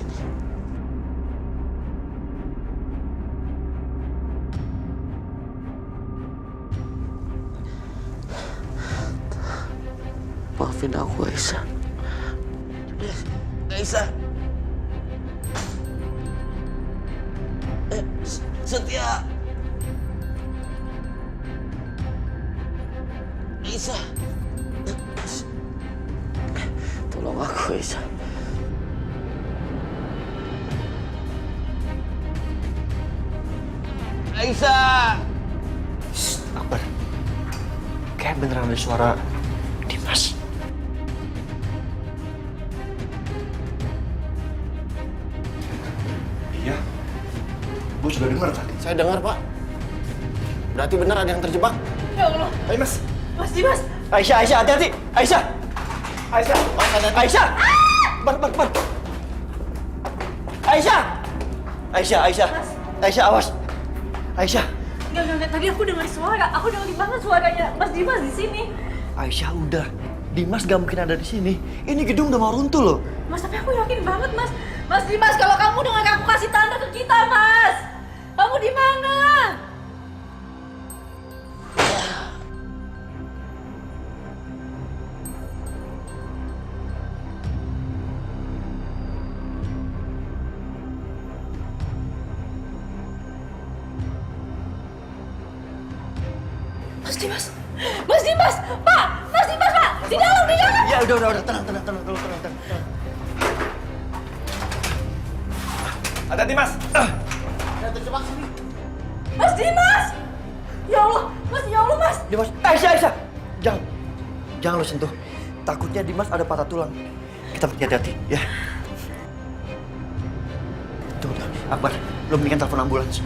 sini. Maafin aku, Aisyah. Aisyah. Setia. Aisyah. Tolong aku, Aisyah. Aisyah. Shh, Akbar. Kayak beneran ada suara Dimas. Iya. Gue sudah dengar tadi. Saya dengar, Pak. Berarti benar ada yang terjebak. Ya Allah. Ayo, Mas. Mas Dimas. Aisyah, Aisyah, hati-hati. Aisyah. Aisyah. Mas, hati-hati. Aisyah. Bar. Aisyah. Aisyah, Aisyah. Mas. Aisyah, awas. Aisyah. Enggak. Tadi aku dengar suara. Aku dengar banget suaranya Mas Dimas di sini. Aisyah, udah. Dimas gak mungkin ada di sini. Ini gedung udah mau runtuh loh. Mas, tapi aku yakin banget, Mas. Mas Dimas, kalau kamu dengar aku kasih tanda ke kita, Mas. Kamu di mana? Mas Dimas! Mas Dimas! Pak! Mas Dimas, Pak! Di dalam! Ya udah, tenang. Hati-hati, Mas. Ada terjebak sini. Mas Dimas! Ya Allah! Mas! Dimas, Aisyah. Jangan lo sentuh. Takutnya Dimas ada patah tulang. Kita pergi hati-hati, ya. Tunggu, Akbar. Lo mendingan telepon ambulans.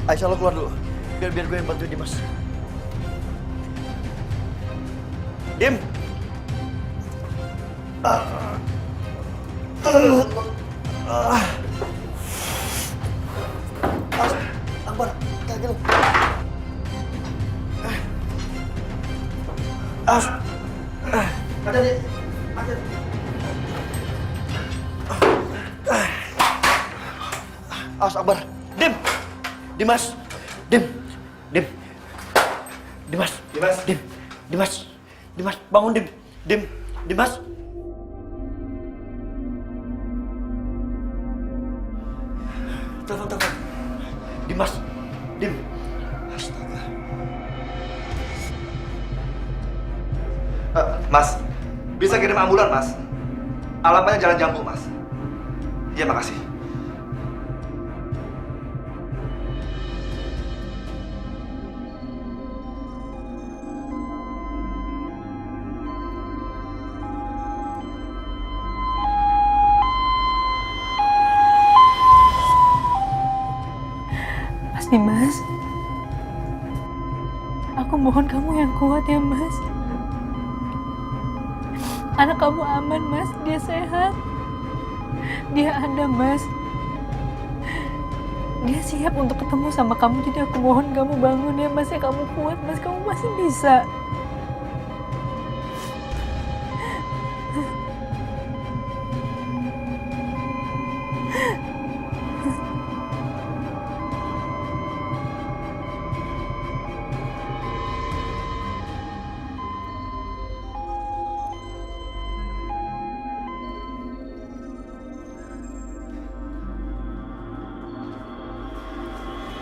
Aisyah, lo keluar dulu. Biar gue yang bantu Dimas. Dim. Akbar, kaki lo. Hati-hati. Akbar. Dim. Dimas. Dimas, bangun, Dimas. Telepon. Dimas. Astaga. Mas, bisa kirim ambulan, Mas? Alamatnya Jalan Jambu, Mas. Iya, makasih. Mas Dimas, aku mohon kamu yang kuat ya, Mas. Anak kamu aman, Mas. Dia sehat. Dia ada, Mas. Dia siap untuk ketemu sama kamu. Jadi aku mohon kamu bangun ya, Mas. Ya, kamu kuat, Mas. Kamu masih bisa.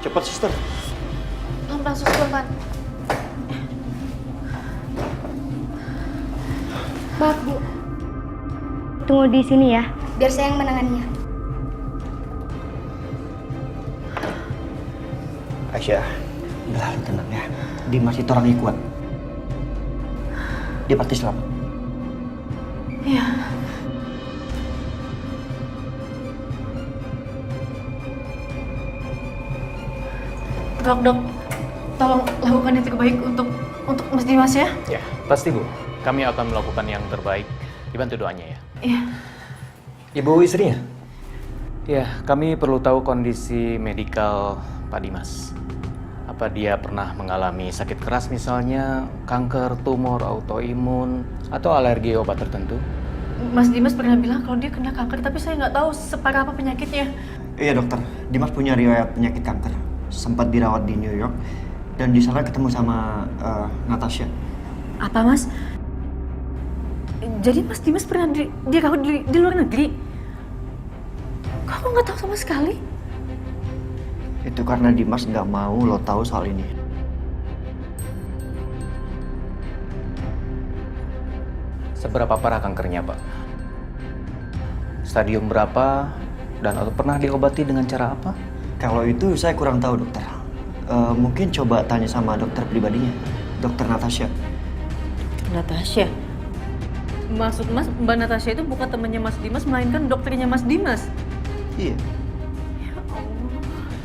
Cepat, suster. Pelan-pelan, sus, pelan-pelan. Maaf, Bu. Tunggu di sini ya, biar saya yang menanganinya. Aisyah, udah tenang ya. Dimas itu orangnya kuat. Dia pasti selamat. Iya. Dok, tolong lakukan yang terbaik untuk Mas Dimas ya. Ya, pasti Bu. Kami akan melakukan yang terbaik. Dibantu doanya ya. Iya. Ibu istrinya? Ya, kami perlu tahu kondisi medikal Pak Dimas. Apa dia pernah mengalami sakit keras misalnya, kanker, tumor, autoimun, atau alergi obat tertentu? Mas Dimas pernah bilang kalau dia kena kanker, tapi saya nggak tahu separah apa penyakitnya. Iya dokter, Dimas punya riwayat penyakit kanker. Sempat dirawat di New York dan di sana ketemu sama Natasha. Apa Mas? Jadi Mas Dimas pernah dirawat di luar negeri? Kok aku nggak tahu sama sekali? Itu karena Dimas nggak mau lo tahu soal ini. Seberapa parah kankernya, Pak? Stadium berapa? Dan pernah diobati dengan cara apa? Kalau itu saya kurang tahu dokter. Mungkin coba tanya sama dokter pribadinya, dokter Natasha. Natasha? Maksud Mas, Mbak Natasha itu bukan temannya Mas Dimas, melainkan dokternya Mas Dimas? Iya.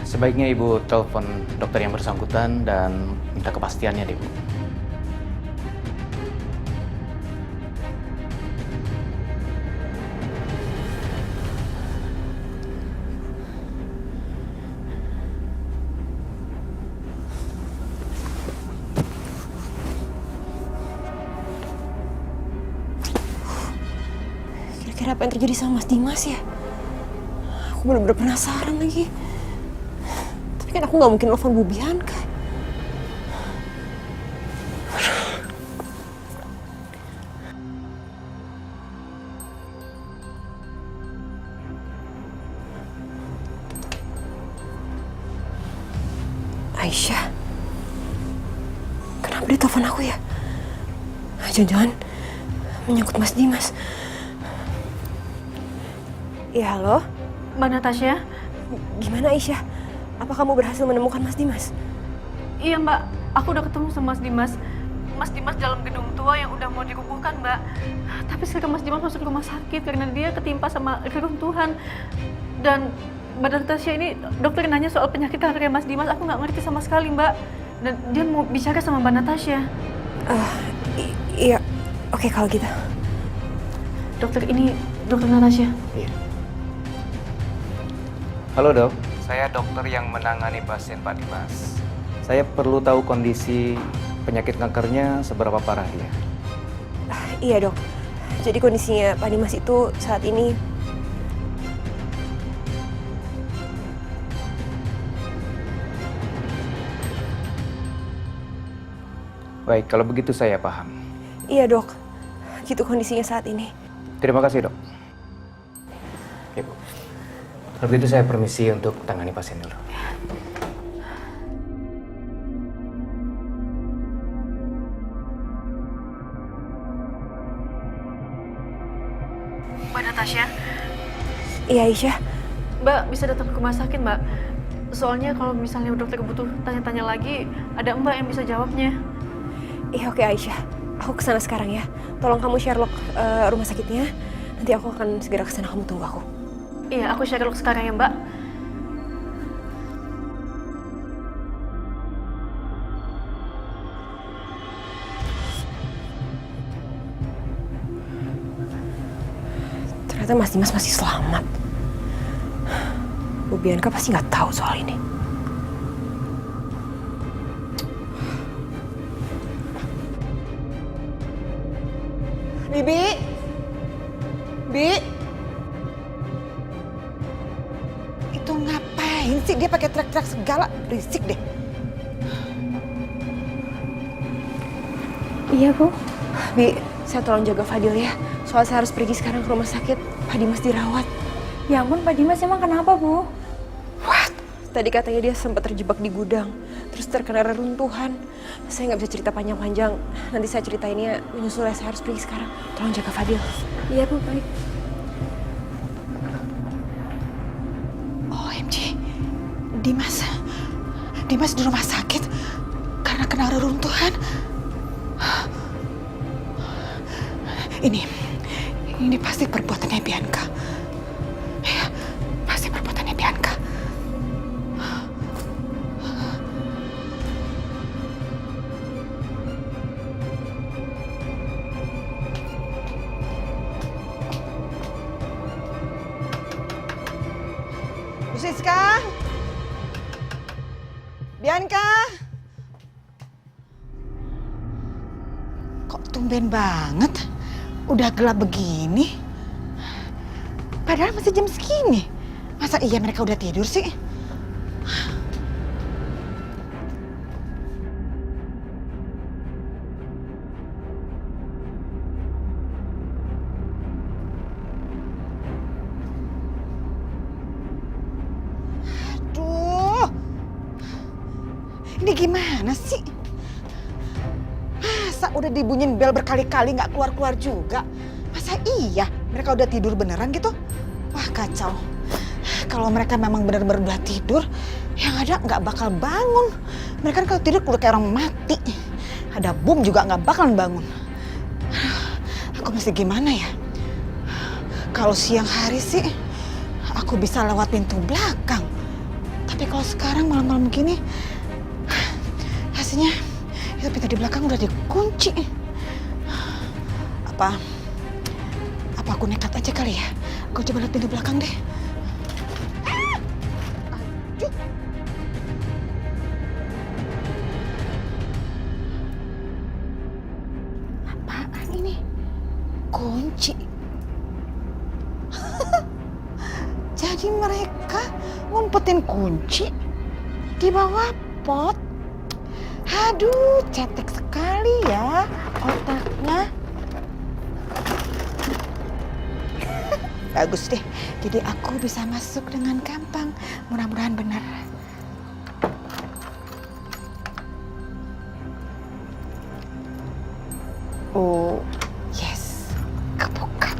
Sebaiknya Ibu telepon dokter yang bersangkutan dan minta kepastiannya deh, Bu. Kira-kira apa yang terjadi sama Mas Dimas ya? Aku bener-bener penasaran lagi. Tapi kan aku nggak mungkin telepon Bu Bianca. Aisyah, kenapa dia telepon aku ya? Jangan-jangan menyangkut Mas Dimas. Ya, halo? Mbak Natasha? Gimana Aisyah? Apa kamu berhasil menemukan Mas Dimas? Iya Mbak, aku udah ketemu sama Mas Dimas. Mas Dimas dalam gedung tua yang udah mau dirubuhkan Mbak. Tapi sekarang Mas Dimas masuk rumah sakit karena dia ketimpa sama reruntuhan. Dan Mbak Natasha ini dokter nanya soal penyakit kanker Mas Dimas. Aku nggak ngerti sama sekali Mbak. Dan dia mau bicara sama Mbak Natasha. Iya, oke kalau gitu. Dokter ini dokter Natasha. Iya. Halo dok, saya dokter yang menangani pasien Pak Dimas. Saya perlu tahu kondisi penyakit kankernya seberapa parah dia. Iya dok, jadi kondisinya Pak Dimas itu saat ini Baik, kalau begitu saya paham. iya dok, gitu kondisinya saat ini. Terima kasih dok. Oke, Bu. Kalau begitu saya permisi untuk tangani pasien dulu. Mbak Natasha? Iya Aisyah. Mbak bisa datang ke rumah sakit Mbak. Soalnya kalau misalnya dokter butuh tanya-tanya lagi, ada Mbak yang bisa jawabnya. Iya oke Aisyah, aku kesana sekarang ya. Tolong kamu Sherlock rumah sakitnya. Nanti aku akan segera kesana, kamu tunggu aku. Iya, aku Sherlock sekarang ya Mbak. Ternyata Mas Dimas masih selamat. Bu Bianca pasti nggak tahu soal ini. Bibi, itu ngapain sih dia pakai teriak-teriak segala, berisik deh. Iya, Bu. Bi, saya tolong jaga Fadil ya. Soal saya harus pergi sekarang ke rumah sakit. Pak Dimas dirawat. Ya ampun, Pak Dimas emang kenapa, Bu? What? Tadi katanya dia sempat terjebak di gudang, terus terkena reruntuhan. Saya nggak bisa cerita panjang-panjang. Nanti saya ceritainnya menyusul ya. Saya harus pergi sekarang. Tolong jaga Fadil. Iya, Bu, baik. OMG, Dimas di rumah sakit karena kena reruntuhan. Ini pasti perbuatannya Bianca. Ya, pasti perbuatannya Bianca. Bu Siska, Bianca, kok tumben banget? Udah gelap begini. Padahal masih jam segini. Masa iya mereka udah tidur sih? Aduh. Ini gimana sih? Masa udah dibunyiin bel berkali-kali nggak keluar-keluar juga? Masa iya mereka udah tidur beneran gitu? Wah kacau. Kalau mereka memang benar-benar udah tidur, yang ada nggak bakal bangun. Mereka kan kalau tidur udah kayak orang mati. Ada bom juga nggak bakalan bangun. Aku mesti gimana ya? Kalau siang hari sih, aku bisa lewat pintu belakang. Tapi kalau sekarang malam-malam gini, hasilnya itu pintu di belakang udah dikunci. Apa aku nekat aja kali ya? Aku coba lihat pintu belakang deh. Aduh. Apaan ini? Kunci. Jadi mereka ngumpetin kunci di bawah pot. Aduh, cetek sekali ya otaknya. Bagus deh, jadi aku bisa masuk dengan gampang. Mudah-mudahan benar. Oh, yes. Kebuka.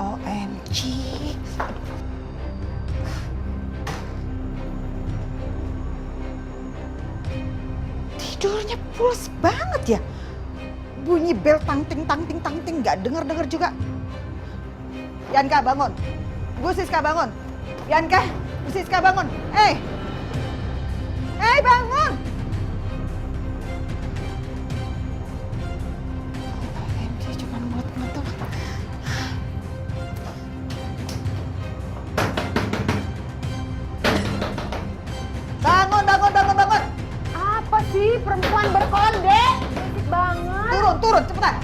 OMG. Tidurnya pulas banget ya. Bunyi bel tangting nggak dengar juga. Yanka bangun. Bu Siska bangun. Yanka, Bu Siska bangun. Bangun. OMG cuma mulut-mulut. Bangun. Apa sih perempuan berkonde? Berisik banget. Turun, cepetan.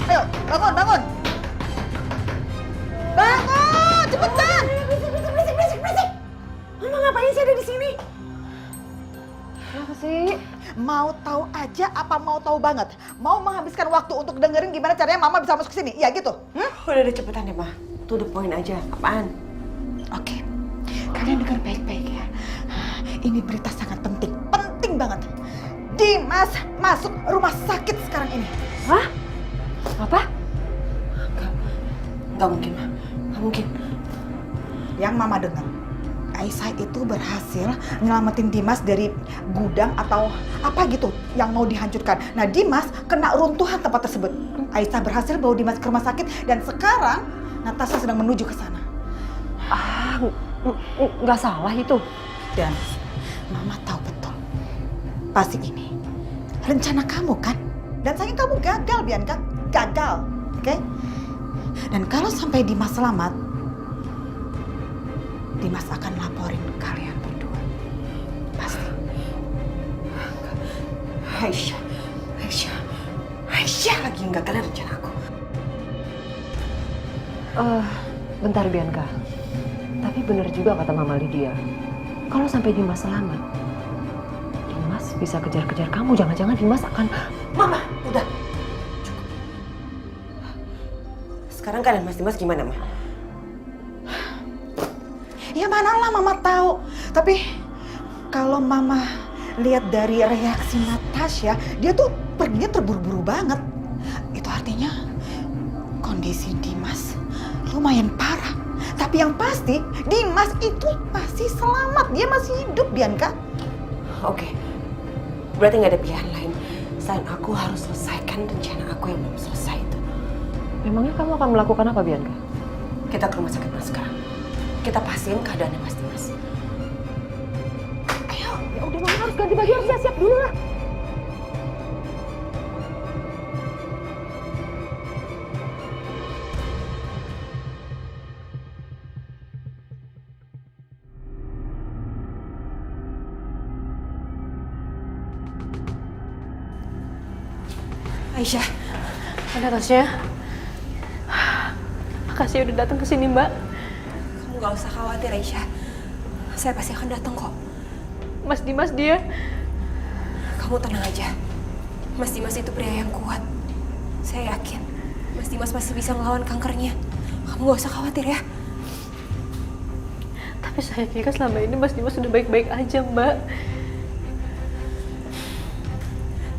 Ayo, bangun. Bangun, cepetan. Berisik. Mama ngapain sih ada di sini? Kenapa sih? Mau tahu aja apa mau tahu banget? Mau menghabiskan waktu untuk dengerin gimana caranya Mama bisa masuk ke sini? Iya gitu? Udah cepetan ya, Ma. To the point aja. Apaan? Oke. Kalian dengar baik-baik ya. Ini berita sangat penting. Penting banget. Dimas masuk rumah sakit sekarang ini. Hah? Apa? Gak mungkin, Ma. Gak mungkin. Yang Mama dengar, Aisyah itu berhasil nyelamatin Dimas dari gudang atau apa gitu yang mau dihancurkan. Nah, Dimas kena runtuhan tempat tersebut. Aisyah berhasil bawa Dimas ke rumah sakit dan sekarang Natasha sedang menuju ke sana. Nggak salah itu. Dan Mama tahu betul, pasti ini rencana kamu kan? Dan sayang kamu gagal, Bianca. Gagal, oke? Dan kalau sampai Dimas selamat, Dimas akan laporin kalian berdua. Pasti. Aisyah lagi yang gagalin rencana aku. Bentar Bianca. Tapi benar juga kata Mama Lydia. Kalau sampai Dimas selamat, Dimas bisa kejar-kejar kamu. Jangan-jangan Dimas akan... Mama, udah. Cukup. Sekarang keadaan Mas Dimas gimana, Ma? Ya manalah Mama tahu. Tapi kalau Mama lihat dari reaksi Natasha, dia tuh perginya terburu-buru banget. Itu artinya kondisi Dimas lumayan parah. Tapi yang pasti Dimas itu masih selamat. Dia masih hidup, Bianca. Oke. Berarti nggak ada pilihan lain. Selain aku harus selesaikan rencana aku yang belum selesai itu. Memangnya kamu akan melakukan apa, Bianca? Kita ke rumah sakit Mas sekarang. Kita pastiin keadaannya Mas Dimas. Ayo, ya udah Mama harus ganti baju, harus siap-siap dulu lah. Aisyah, Ada Tasya. Makasih udah datang ke sini, Mbak. kamu gak usah khawatir Aisyah. Saya pasti akan datang kok. Mas Dimas dia. Kamu tenang aja. Mas Dimas itu pria yang kuat. Saya yakin Mas Dimas pasti bisa melawan kankernya. Kamu gak usah khawatir ya. Tapi saya kira selama ini Mas Dimas sudah baik-baik aja, Mbak.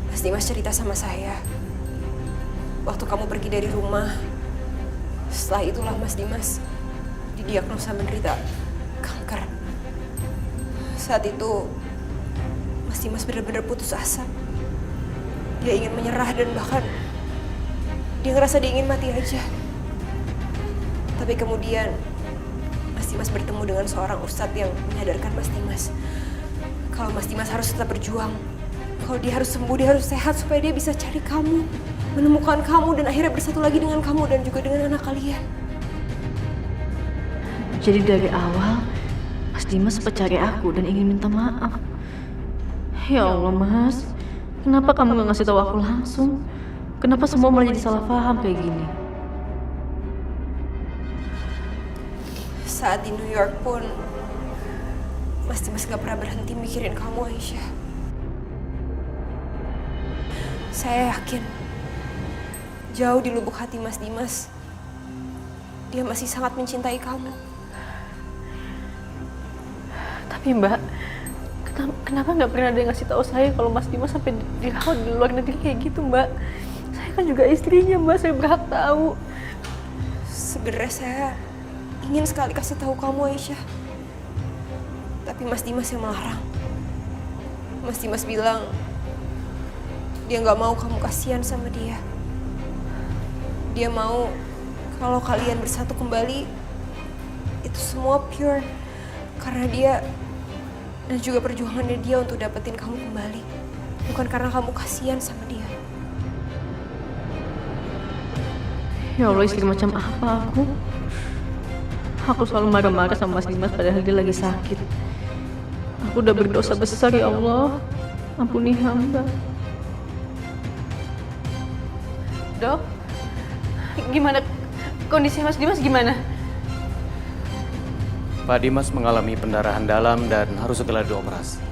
Mas Dimas cerita sama saya. Waktu kamu pergi dari rumah, setelah itulah Mas Dimas didiagnosa menderita kanker. Saat itu, Mas Dimas benar-benar putus asa. Dia ingin menyerah dan bahkan dia ngerasa dia ingin mati aja. Tapi kemudian Mas Dimas bertemu dengan seorang ustadz yang menyadarkan Mas Dimas kalau Mas Dimas harus tetap berjuang. Kalau dia harus sembuh, dia harus sehat supaya dia bisa cari kamu, menemukan kamu, dan akhirnya bersatu lagi dengan kamu dan juga dengan anak kalian. Jadi dari awal, Mas Dimas sempat cari aku dan ingin minta maaf. Ya Allah, Mas. Kenapa kamu gak ngasih tahu aku langsung? Kenapa semua malah jadi salah paham kayak gini? Saat di New York pun, Mas Dimas gak pernah berhenti mikirin kamu, Aisyah. Saya yakin, jauh di lubuk hati Mas Dimas, dia masih sangat mencintai kamu. Tapi Mbak, kenapa nggak pernah ada yang ngasih tahu saya kalau Mas Dimas sampai dirawat di luar negeri kayak gitu, Mbak? Saya kan juga istrinya, Mbak. Saya berhak tahu. Sebenarnya saya ingin sekali kasih tahu kamu, Aisyah. Tapi Mas Dimas yang melarang. Mas Dimas bilang dia nggak mau kamu kasihan sama dia. Dia mau kalau kalian bersatu kembali, itu semua pure karena dia dan juga perjuangannya dia untuk dapetin kamu kembali, bukan karena kamu kasihan sama dia. Ya Allah, istri macam apa aku? Aku selalu marah-marah sama Mas Dimas padahal dia lagi sakit. Aku udah berdosa besar, ya Allah. Ampuni hamba. Dok, gimana kondisi Mas Dimas gimana? Pak Dimas mengalami pendarahan dalam dan harus segera dioperasi.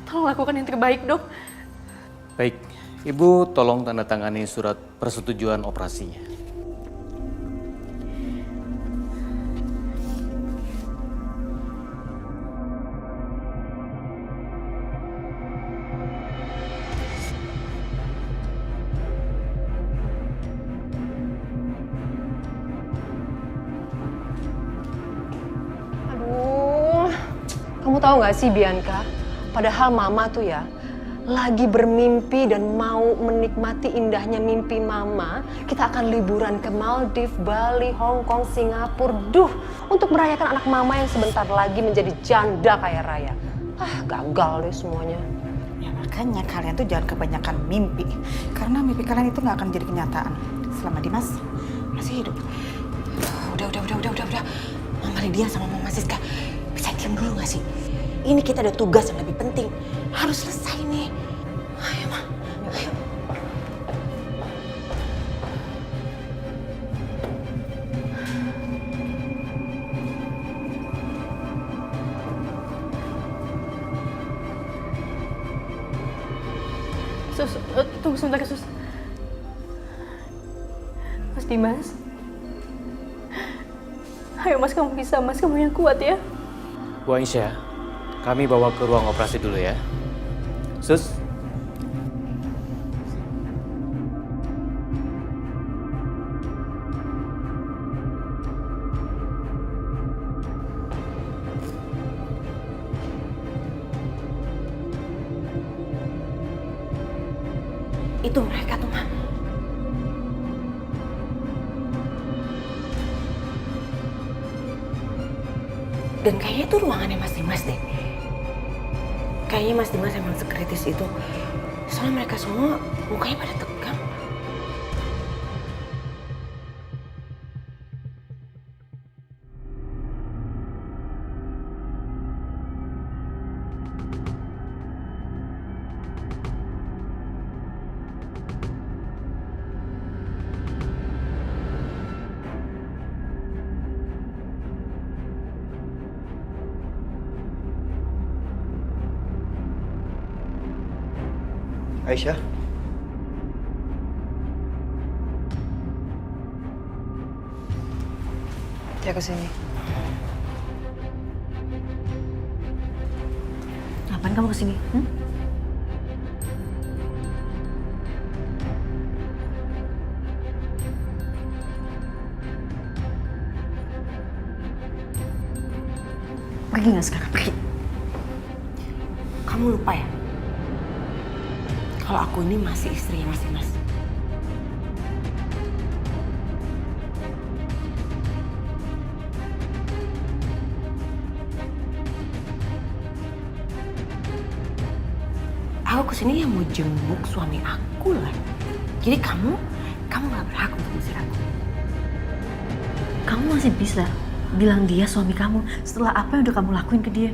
Tolong lakukan yang terbaik, Dok. Baik, Ibu tolong tanda tangani surat persetujuan operasinya. Kamu tahu nggak sih Bianca, padahal mama tuh ya lagi bermimpi dan mau menikmati indahnya mimpi mama. Kita akan liburan ke Maldives, Bali, Hong Kong, Singapura. Untuk merayakan anak mama yang sebentar lagi menjadi janda kaya raya. Gagal deh semuanya. Ya makanya kalian tuh jangan kebanyakan mimpi. Karena mimpi kalian itu nggak akan jadi kenyataan selama Dimas masih hidup. Udah. Mama Lydia sama Mama Siska, bisa diam dulu nggak sih? Ini kita ada tugas yang lebih penting. Harus selesai nih. Ayo, Ma. Ayo. Sus, tunggu sebentar, Sus. Mas Dimas. Ayo Mas, kamu bisa. Mas, kamu yang kuat ya. Bu Aisyah, kami bawa ke ruang operasi dulu ya. Sus. Itu mereka tuh, Ma. Dan kayaknya itu ruangannya Mas Dimas deh. Kayaknya Mas Dimas emang sekritis itu. Soalnya mereka semua mukanya pada tegang. Aisyah? Dia kesini. Ngapain kamu kesini? Pergi nggak sekarang? Pergi. Kamu lupa ya? Kalau aku ini masih istrinya Mas Dimas. Aku kesini yang mau jenguk suami aku lah. Jadi kamu gak berhak untuk ngusir aku. Kamu masih bisa bilang dia suami kamu setelah apa yang udah kamu lakuin ke dia?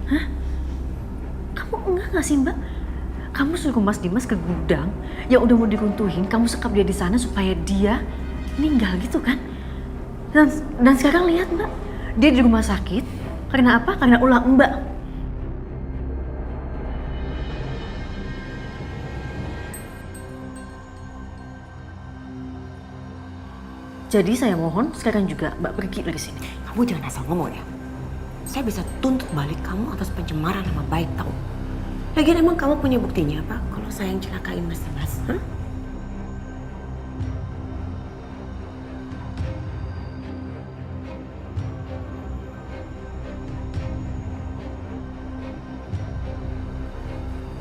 Hah? Kamu enggak nggak sih Mbak? Kamu suruh Mas Dimas ke gudang yang udah mau diruntuhin, kamu sekap dia di sana supaya dia meninggal gitu kan? Dan sekarang lihat Mbak, dia di rumah sakit karena apa? Karena ulah Mbak. Jadi saya mohon sekarang juga Mbak pergi dari sini. Kamu jangan asal ngomong ya. Saya bisa tuntut balik kamu atas pencemaran nama baik tahu. Lagian emang kamu punya buktinya apa kalau saya yang celakain Mas Dimas? Hah?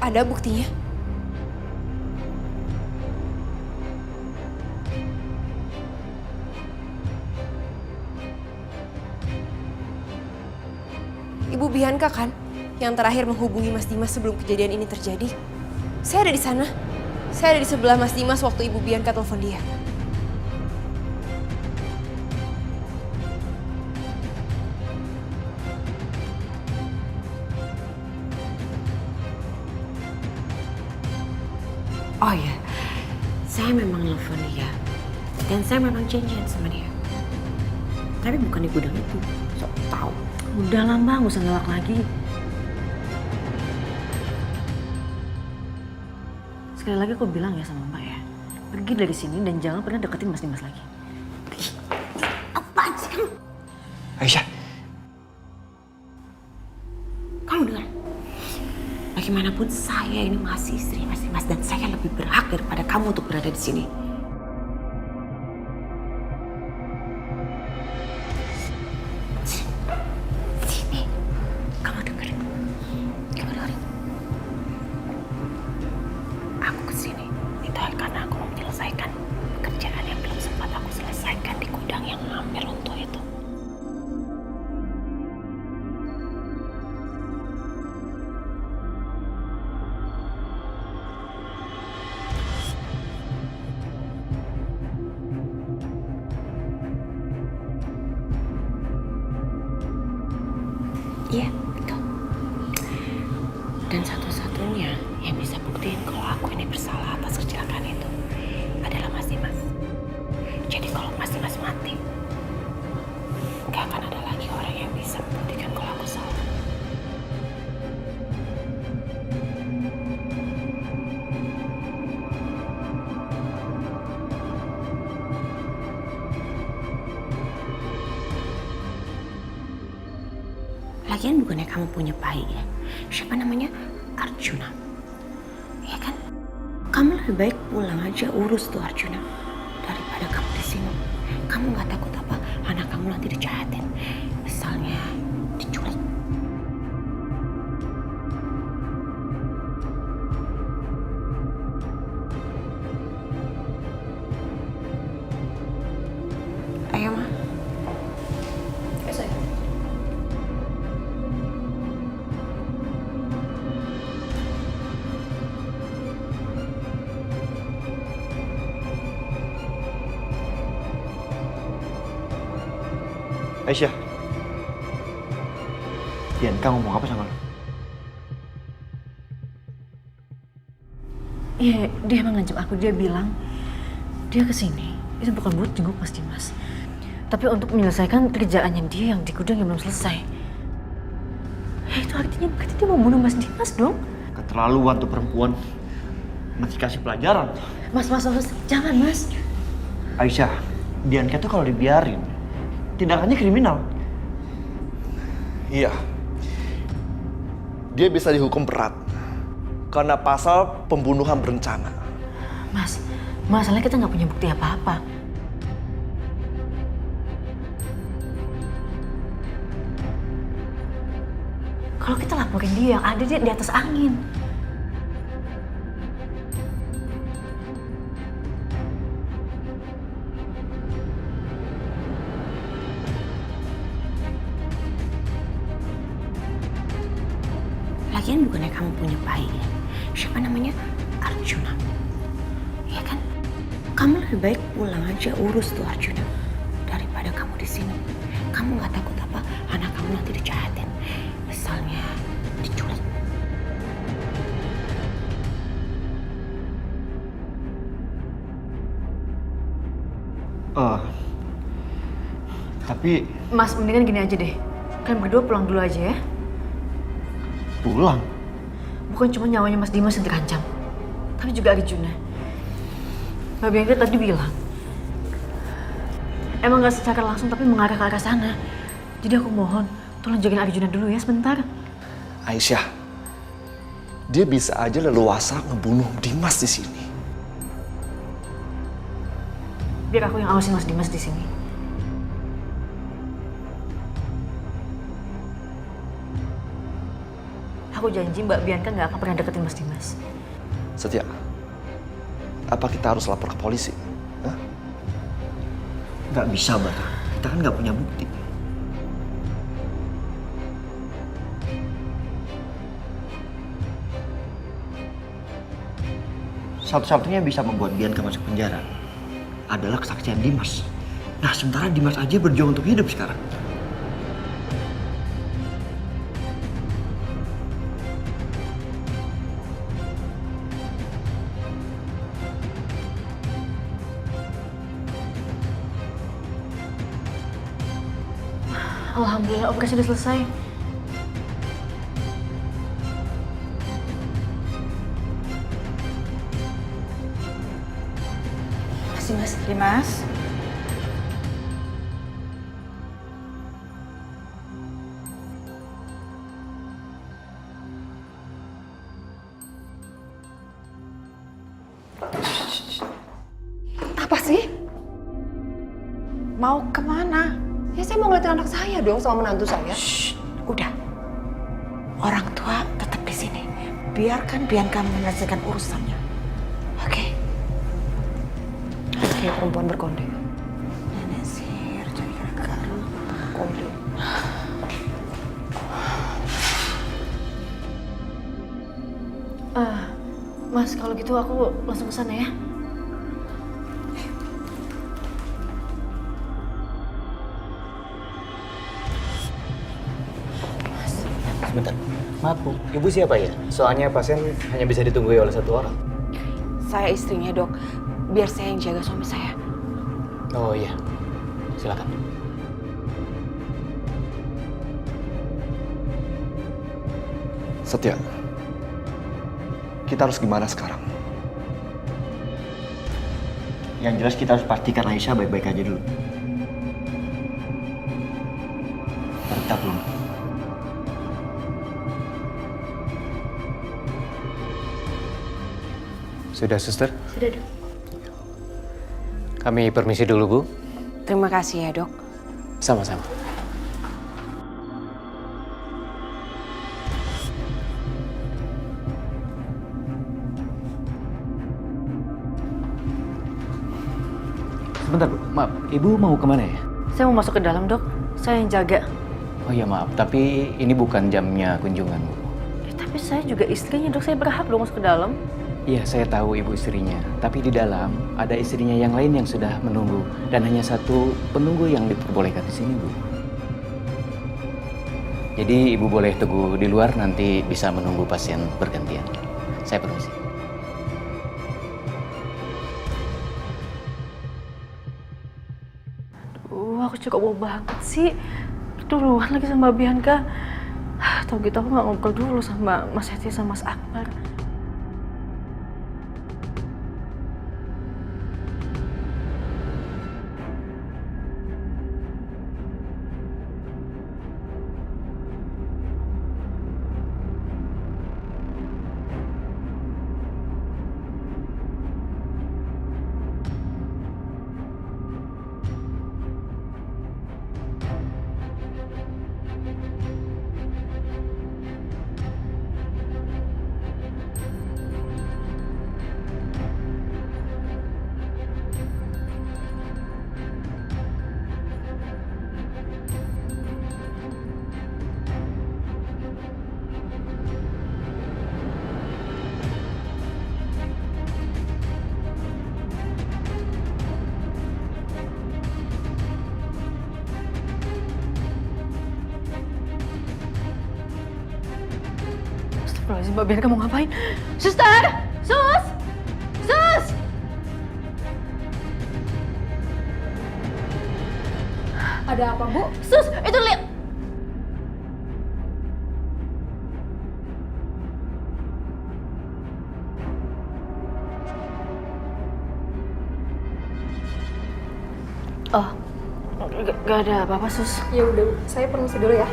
Ada buktinya? Ibu Bianca kan yang terakhir menghubungi Mas Dimas sebelum kejadian ini terjadi. Saya ada di sana. Saya ada di sebelah Mas Dimas waktu Ibu Bianca telepon dia. Oh ya, saya memang telepon dia. Dan saya memang janjian sama dia. Tapi bukan di gudang itu. Sok tahu. Udah lah Mbak, nggak usah ngelak lagi. Sekali lagi aku bilang ya sama Mbak ya, pergi dari sini dan jangan pernah deketin Mas Dimas lagi. Apaan sih kamu? Aisyah. Kamu dengar? Bagaimanapun saya ini masih istri Mas Dimas dan saya lebih berhak daripada kamu untuk berada di sini. Sini, kamu dengerin. Kamu dengerin. Aku kesini itu karena aku mau menyelesaikan pekerjaan yang belum sempat aku selesaikan di gudang yang hampir runtuh itu. Iya, betul. Dan satu-satunya yang bisa buktiin kalau aku ini bersalah atas kecelakaan itu adalah Mas Dimas. Jadi kalau Mas Dimas mati, gak akan ada lagi orang yang bisa membuktikan kalau aku salah. Lagian bukannya kamu punya bayi ya? Siapa namanya? Arjuna. Ya kan? Kamu lebih baik pulang aja urus tuh Arjuna daripada kamu di sini. Kamu nggak takut apa anak kamu nanti dijahatin? Misalnya diculik. Ayo Ma. Ayo sayang. Aisyah. Bianca ngomong apa sama lo? Iya, dia emang ngancam aku. Dia bilang dia kesini itu bukan buat jenguk Mas Dimas, tapi untuk menyelesaikan kerjaannya dia yang di gudang yang belum selesai. Ya itu artinya berarti dia mau bunuh Mas Dimas dong. Keterlaluan tuh perempuan. masih kasih pelajaran. Mas, jangan mas. Aisyah, Bianca tuh kalau dibiarin, tindakannya kriminal. Iya. Dia bisa dihukum berat karena pasal pembunuhan berencana. Mas, masalahnya kita nggak punya bukti apa-apa. Kalau kita laporin dia, yang ada dia di atas angin. Lagian bukannya kamu punya bayi, siapa namanya? Arjuna. Ya kan? Kamu lebih baik pulang aja urus tuh Arjuna daripada kamu di sini. Kamu nggak takut apa anak kamu nanti dijahatin, misalnya diculik. Tapi Mas, mendingan gini aja deh. Kalian berdua pulang dulu aja ya. pulang. Bukan cuma nyawanya Mas Dimas yang terancam, tapi juga Arjuna. Mbak Bianca tadi bilang, emang gak secara langsung tapi mengarah ke arah sana. Jadi aku mohon, tolong jagain Arjuna dulu ya sebentar. Aisyah, dia bisa aja leluasa ngebunuh Dimas di sini. Biar aku yang awasin Mas Dimas di sini. Aku janji Mbak Bianca nggak akan pernah deketin Mas Dimas. Setia, apa kita harus lapor ke polisi? Hah? Nggak bisa, Bara. Kita kan nggak punya bukti. Satu-satunya bisa membuat Bianca masuk penjara adalah kesaksian Dimas. Nah, sementara Dimas aja berjuang untuk hidup sekarang. Alhamdulillah operasi udah selesai. Makasih Mas. Dimas. Apa sih? Mau kemana? Ya saya mau ngeliatin anak saya dong sama menantu saya. Shh, udah. Orang tua tetap di sini. Biarkan Bianca menyelesaikan urusannya. Oke? Kayak perempuan berkonde. Nenek sihir jadi gara-gara. Konde. Mas, kalau gitu aku langsung ke sana ya. Sebentar, maaf Bu, Ibu siapa ya? Soalnya pasien hanya bisa ditunggu oleh satu orang. Saya istrinya, Dok. Biar saya yang jaga suami saya. Oh iya, silakan. Setia, kita harus gimana sekarang? Yang jelas kita harus pastikan Aisyah baik-baik aja dulu. Kita belum. Sudah, Suster? Sudah, Dok. Kami permisi dulu, Bu. Terima kasih ya, Dok. Sama-sama. Sebentar, Bu. Maaf, Ibu mau kemana ya? Saya mau masuk ke dalam, Dok. Saya yang jaga. Oh iya, maaf. Tapi ini bukan jamnya kunjungan, Bu. Tapi saya juga istrinya, Dok. Saya berhak dong masuk ke dalam. Iya, saya tahu Ibu istrinya. Tapi di dalam ada istrinya yang lain yang sudah menunggu. Dan hanya satu penunggu yang diperbolehkan di sini, Bu. Jadi Ibu boleh tunggu di luar, nanti bisa menunggu pasien bergantian. Saya permisi. Aku cukup bau banget sih. Duluan lagi sama Bianca. Tahu gitu aku nggak ngobrol dulu sama Mas Heti sama Mas Akbar. Mbak Bianca mau ngapain? Suster! Sus! Sus! Ada apa, Bu? Sus! Itu lihat! Oh, gak ada apa-apa, Sus. Ya udah, Bu. Saya permisi dulu ya.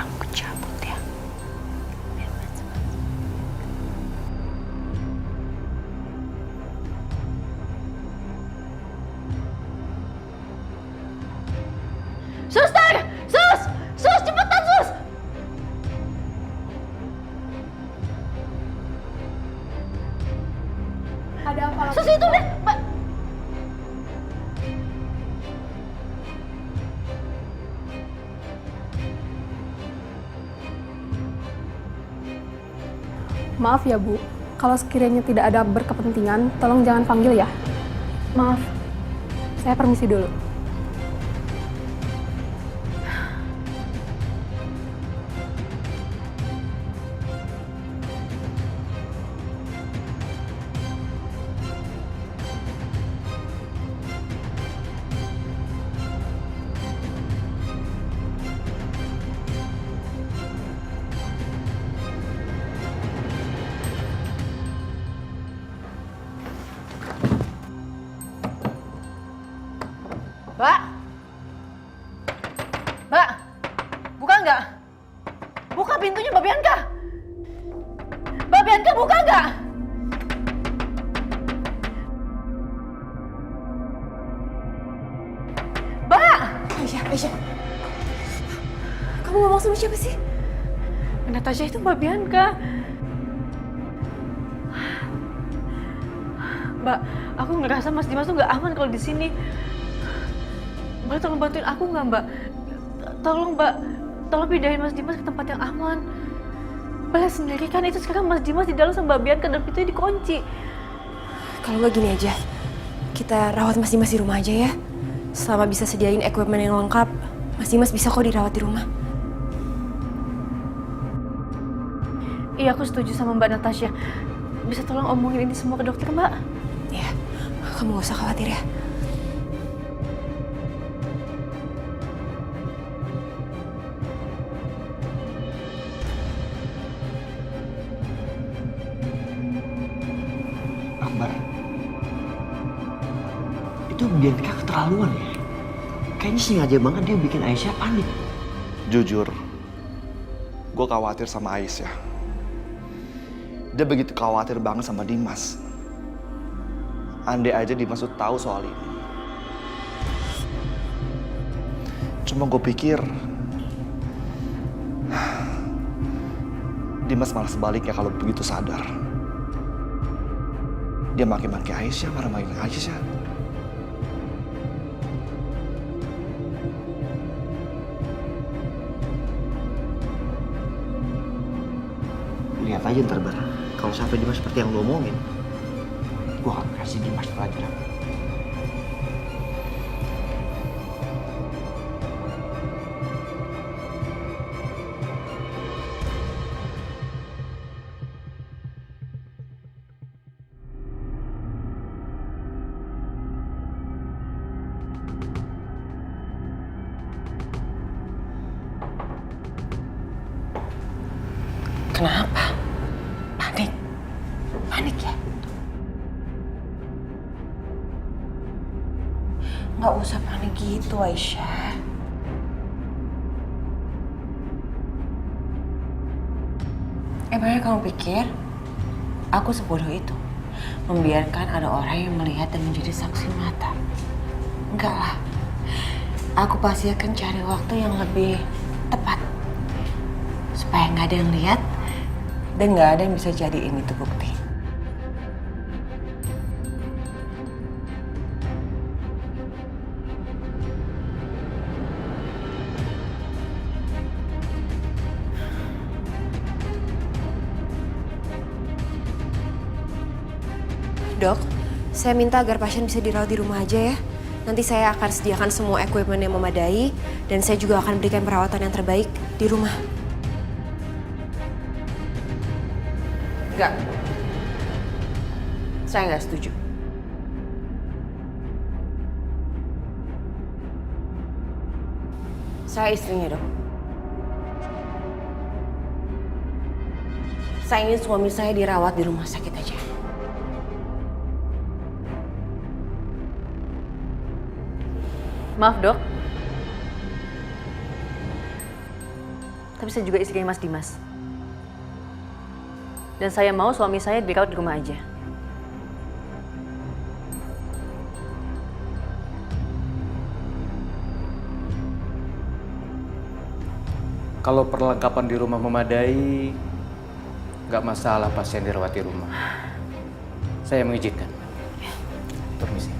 Aku cabut ya. Suster! Sus! Sus, cepetan, Sus! Ada apa lagi? Sus, itu deh, Mbak. Maaf ya, Bu. Kalau sekiranya tidak ada berkepentingan, tolong jangan panggil ya. Maaf. Saya permisi dulu. Mbak! Mbak! Buka nggak? Buka pintunya, Mbak Bianca! Mbak Bianca, buka nggak? Mbak! Aisyah. Kamu ngomong sama siapa sih? Natasha itu Mbak Bianca. Mbak, aku ngerasa Mas Dimas tuh nggak aman kalau di sini. Mbak, tolong bantuin aku nggak, Mbak? Tolong, Mbak. Tolong pindahin Mas Dimas ke tempat yang aman. Mbak lihat sendiri kan, itu sekarang Mas Dimas di dalam sama Mbak Bianca dan pintunya dikunci. Kalau nggak gini aja, kita rawat Mas Dimas di rumah aja ya. Selama bisa sediain equipment yang lengkap, Mas Dimas bisa kok dirawat di rumah. Iya, aku setuju sama Mbak Natasha. Bisa tolong omongin ini semua ke dokter, Mbak? Ya, kamu gak usah khawatir ya. Akbar, itu Bianca keterlaluan ya. Kayaknya sengaja banget dia bikin Aisyah panik. Jujur, gue khawatir sama Aisyah. Dia begitu khawatir banget sama Dimas. Andai aja Dimas tuh tahu soal ini. Cuma gue pikir Dimas malah sebaliknya kalau begitu sadar. Dia maki-maki Aisyah, marah-marahin Aisyah. Lihat aja ntar Bar, kalau sampai Dimas seperti yang lo omongin, gue akan kasih Dimas pelajaran. Kenapa? Panik ya? Nggak usah panik gitu, Aisyah. Emangnya kamu pikir aku sebodoh itu? Membiarkan ada orang yang melihat dan menjadi saksi mata? Enggak lah. Aku pasti akan cari waktu yang lebih tepat. Supaya nggak ada yang lihat dan nggak ada yang bisa jadiin itu bukti. Dok, saya minta agar pasien bisa dirawat di rumah aja ya. Nanti saya akan sediakan semua equipment yang memadai dan saya juga akan berikan perawatan yang terbaik di rumah. Enggak. Saya nggak setuju. Saya istrinya, Dok. Saya ingin suami saya dirawat di rumah sakit aja. Maaf dok. Tapi saya juga istrinya Mas Dimas. Dan saya mau suami saya dirawat di rumah aja. Kalau perlengkapan di rumah memadai, nggak masalah pasien dirawat di rumah. Saya mengizinkan. Permisi.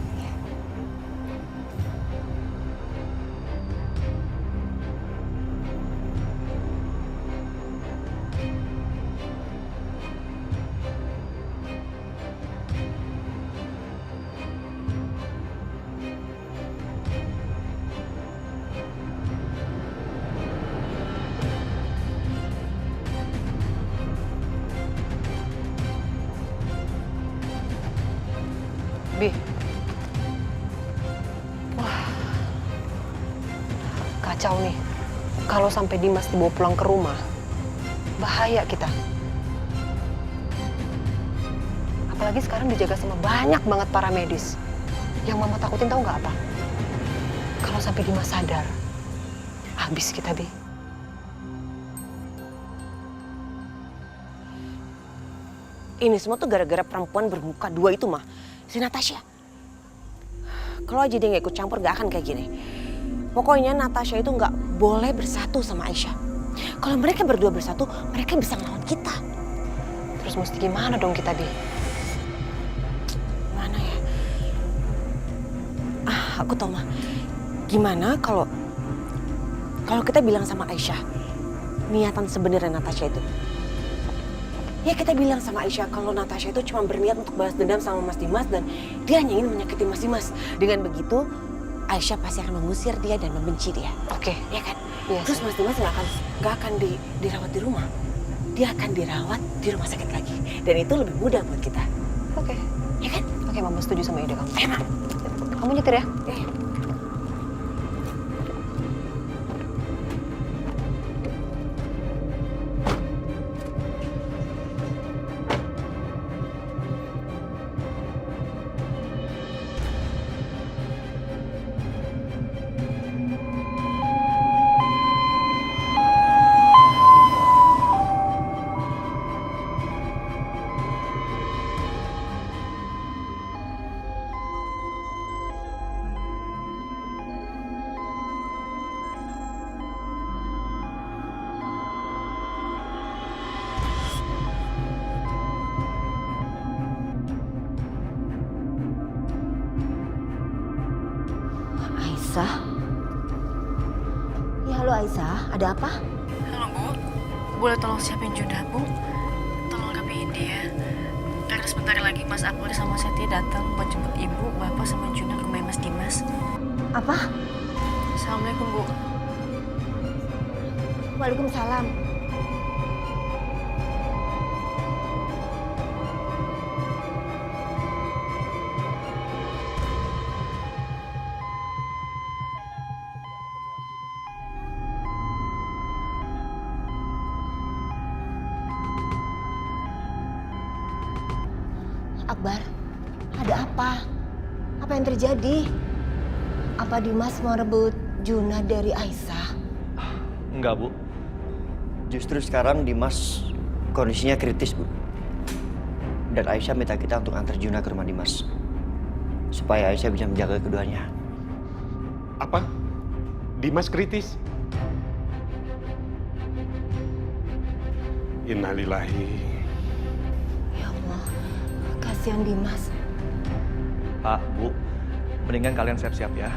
Bi. Wah. Kacau nih. Kalau sampai Dimas dibawa pulang ke rumah, bahaya kita. Apalagi sekarang dijaga sama banyak banget para medis. Yang mama takutin tahu nggak apa? Kalau sampai Dimas sadar, habis kita, Bi. Ini semua tuh gara-gara perempuan bermuka dua itu mah. Si Natasha. Kalau aja dia nggak ikut campur gak akan kayak gini. Pokoknya Natasha itu nggak boleh bersatu sama Aisyah. Kalau mereka berdua bersatu, mereka bisa ngelawan kita. Terus mesti gimana dong kita, Bi? Mana ya? Aku tahu mah. Gimana kalau kita bilang sama Aisyah niatan sebenarnya Natasha itu? Ya kita bilang sama Aisyah kalau Natasha itu cuma berniat untuk balas dendam sama Mas Dimas dan dia hanya ingin menyakiti Mas Dimas. Dengan begitu Aisyah pasti akan mengusir dia dan membenci dia. Oke. Ya kan? Iya, Terus Mas Dimas nggak akan dirawat di rumah. Dia akan dirawat di rumah sakit lagi. Dan itu lebih mudah buat kita. Oke. Ya kan? Oke, Mama setuju sama ide kamu. Emang? Kamu nyetir ya? Eh. Aisyah? Ya halo Aisyah, ada apa? Halo Bu, boleh tolong siapin Juna Bu? Tolong rapiin dia. Karena sebentar lagi Mas Akbar sama Setia datang buat jemput Ibu, Bapak sama Juna ke rumah Mas Dimas. Apa? Assalamualaikum Bu. Waalaikumsalam. Akbar, ada apa? Apa yang terjadi? Apa Dimas mau rebut Juna dari Aisyah? Enggak, Bu. Justru sekarang Dimas kondisinya kritis, Bu. Dan Aisyah minta kita untuk antar Juna ke rumah Dimas. Supaya Aisyah bisa menjaga keduanya. Apa? Dimas kritis? Innalillahi. Ya Allah, kasihan Dimas. Pak, Bu, mendingan kalian siap-siap ya.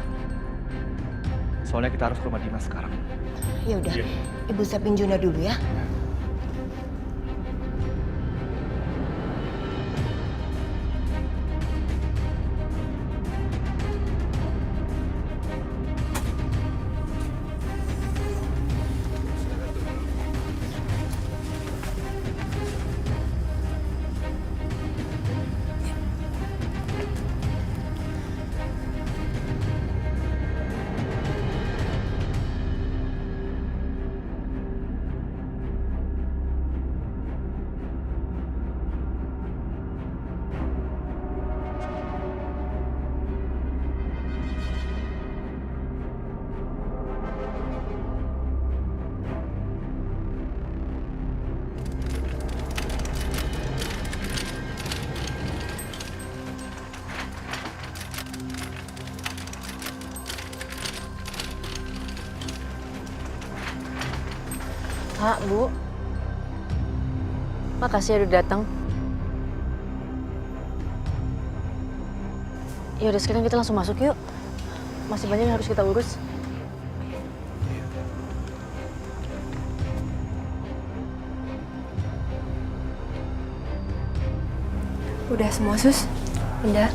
Soalnya kita harus ke rumah Dimas sekarang. Ya udah, Ibu siapin Juna dulu ya. Kak, Bu. Makasih ya udah datang. Ya udah sekarang kita langsung masuk yuk. Masih banyak yang harus kita urus. Udah semua, Sus? Udah.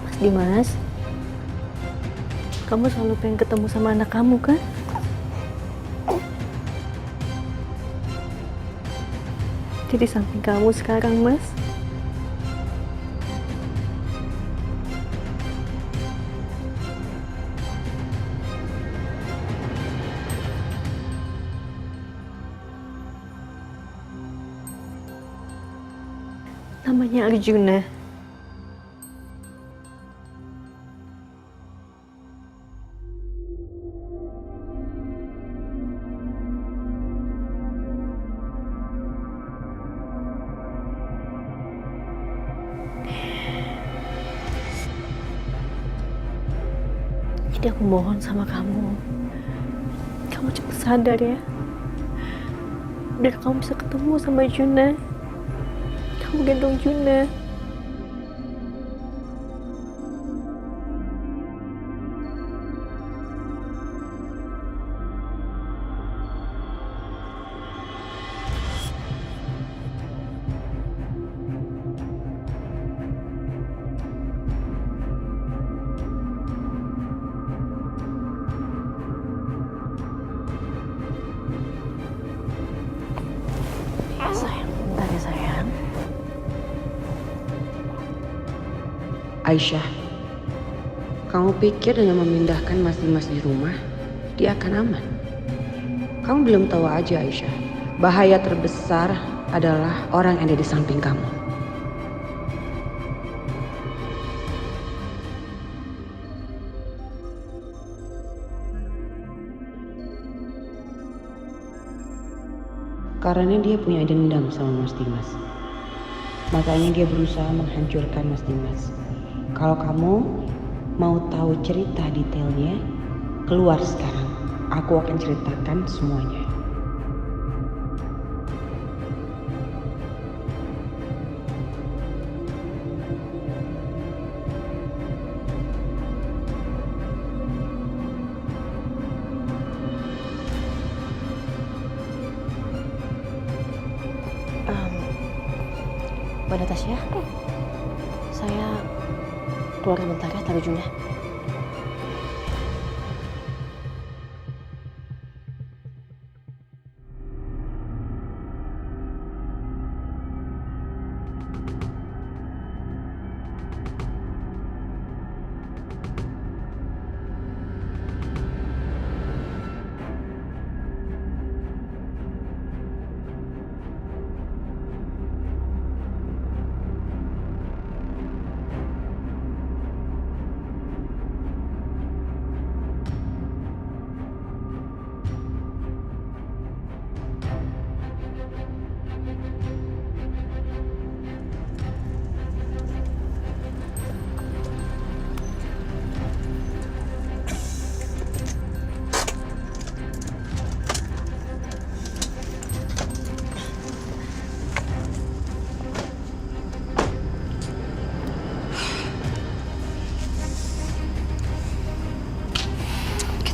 Mas Dimas, kamu selalu pengen ketemu sama anak kamu kan? Di samping kamu sekarang, Mas. Namanya Arjuna. Jadi aku mohon sama kamu cepat sadar ya, biar kamu bisa ketemu sama Juna. Kamu gendong Juna. Sayang, bentar ya sayang. Aisyah, kamu pikir dengan memindahkan Mas Dimas di rumah, dia akan aman? Kamu belum tahu aja Aisyah, bahaya terbesar adalah orang yang ada di samping kamu. Karena dia punya dendam sama Mas Dimas. Makanya dia berusaha menghancurkan Mas Dimas. Kalau kamu mau tahu cerita detailnya, keluar sekarang. Aku akan ceritakan semuanya. Mbak Natasha, saya keluar bentar ya, taruh Juna.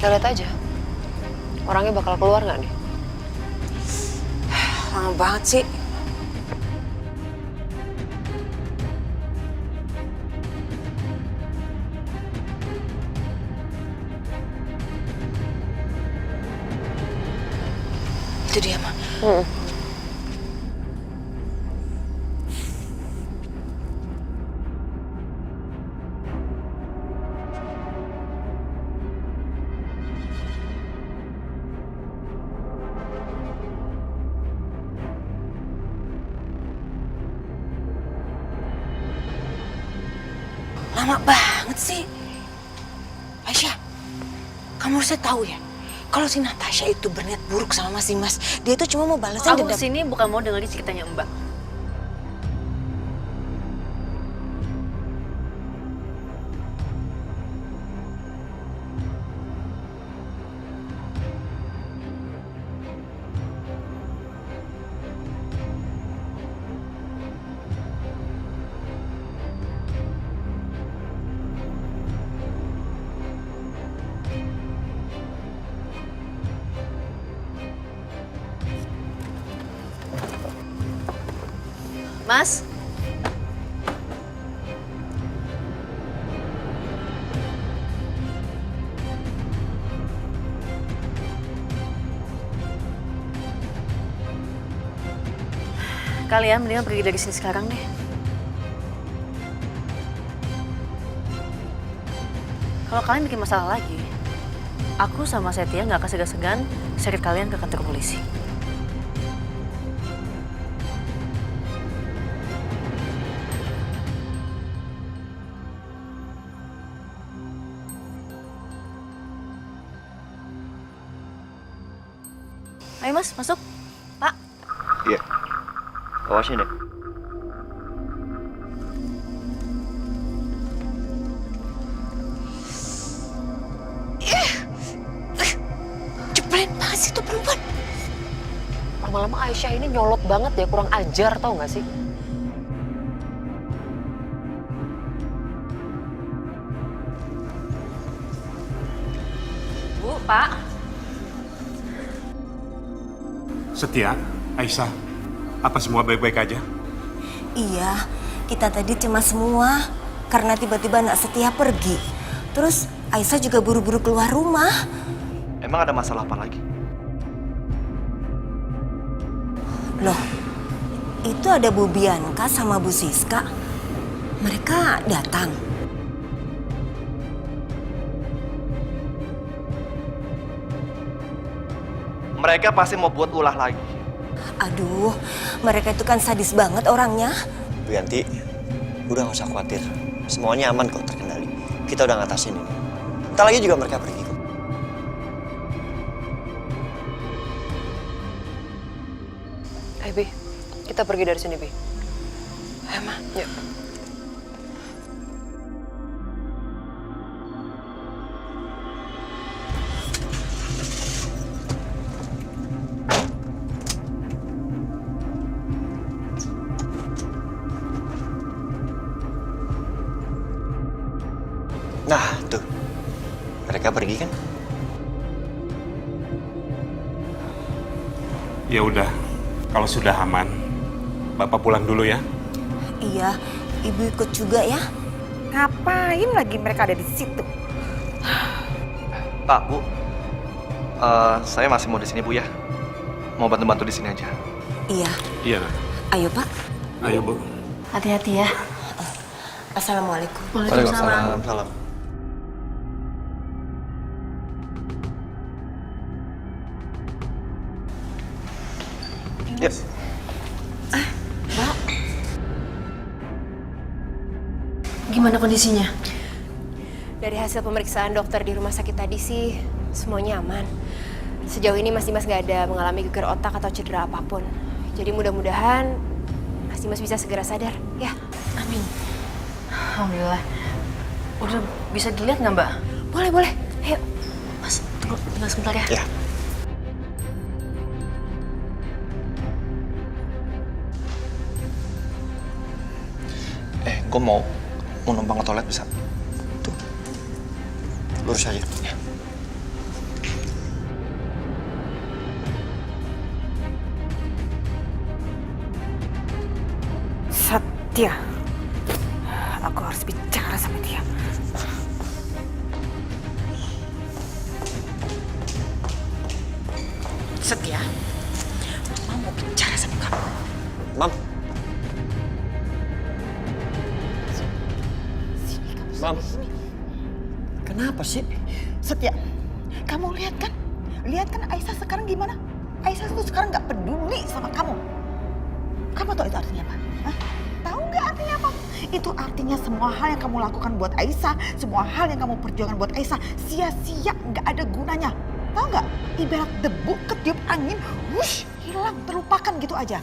Kita lihat aja, orangnya bakal keluar nggak nih? Lama banget sih. Itu dia, Ma. Lama banget sih. Aisyah, Kamu harusnya tahu ya, kalau si Natasha itu berniat buruk sama Mas Dimas, dia itu cuma mau balasin Aku dendam. kesini bukan mau dengerin ceritanya Mbak. Mas? Kalian mendingan pergi dari sini sekarang deh. Kalau kalian bikin masalah lagi, aku sama Setia nggak akan segan-segan seret kalian ke kantor polisi. Ayo Mas, masuk. Pak. Iya. Awasin deh. Cepelin banget sih tuh perempuan. Lama-lama Aisyah ini nyolot banget ya, kurang ajar tau gak sih? Bu, Pak. Setia, Aisyah, apa semua baik-baik aja? Iya, kita tadi cemas semua karena tiba-tiba Nak Setia pergi. Terus Aisyah juga buru-buru keluar rumah. Emang ada masalah apa lagi? Loh, itu ada Bu Bianca sama Bu Siska. Mereka datang. Mereka pasti mau buat ulah lagi. Aduh, mereka itu kan sadis banget orangnya. Bu Yanti, udah gak usah khawatir. Semuanya aman kok, terkendali. Kita udah ngatasin ini. Ntar lagi juga mereka pergi kok. Bi, kita pergi dari sini, Bi. Emang? Yuk. Nah, tuh. Mereka pergi kan? Ya udah, kalau sudah aman, Bapak pulang dulu ya. Iya, Ibu ikut juga ya. Ngapain lagi mereka ada di situ? Pak, Bu, saya masih mau di sini Bu ya. Mau bantu-bantu di sini aja. Iya. Iya. Ayo Pak. Ayo Bu. Hati-hati ya. Assalamualaikum. Waalaikumsalam. Salam. Yes. Mbak. Gimana kondisinya? Dari hasil pemeriksaan dokter di rumah sakit tadi sih, semuanya aman. Sejauh ini Mas Dimas nggak ada mengalami gegar otak atau cedera apapun. Jadi mudah-mudahan Mas Dimas bisa segera sadar, ya. Amin. Alhamdulillah. Udah bisa dilihat nggak Mbak? Boleh, boleh. Ayo. Mas, tunggu sebentar ya. Ya. Gue mau numpang ke toilet bisa? Tuh. Lurus aja. Ya. Setia. Aku harus bicara sama dia. Setia. Mama mau bicara sama kamu. Mam. Mam. Kenapa sih? Setia, kamu lihat kan? Lihat kan Aisyah sekarang gimana? Aisyah tuh sekarang nggak peduli sama kamu. Kamu tahu itu artinya apa? Hah? Tahu nggak artinya apa? Itu artinya semua hal yang kamu lakukan buat Aisyah, semua hal yang kamu perjuangkan buat Aisyah, sia-sia, nggak ada gunanya. Tahu nggak? Ibarat debu ketiup angin, wush, hilang, terlupakan gitu aja.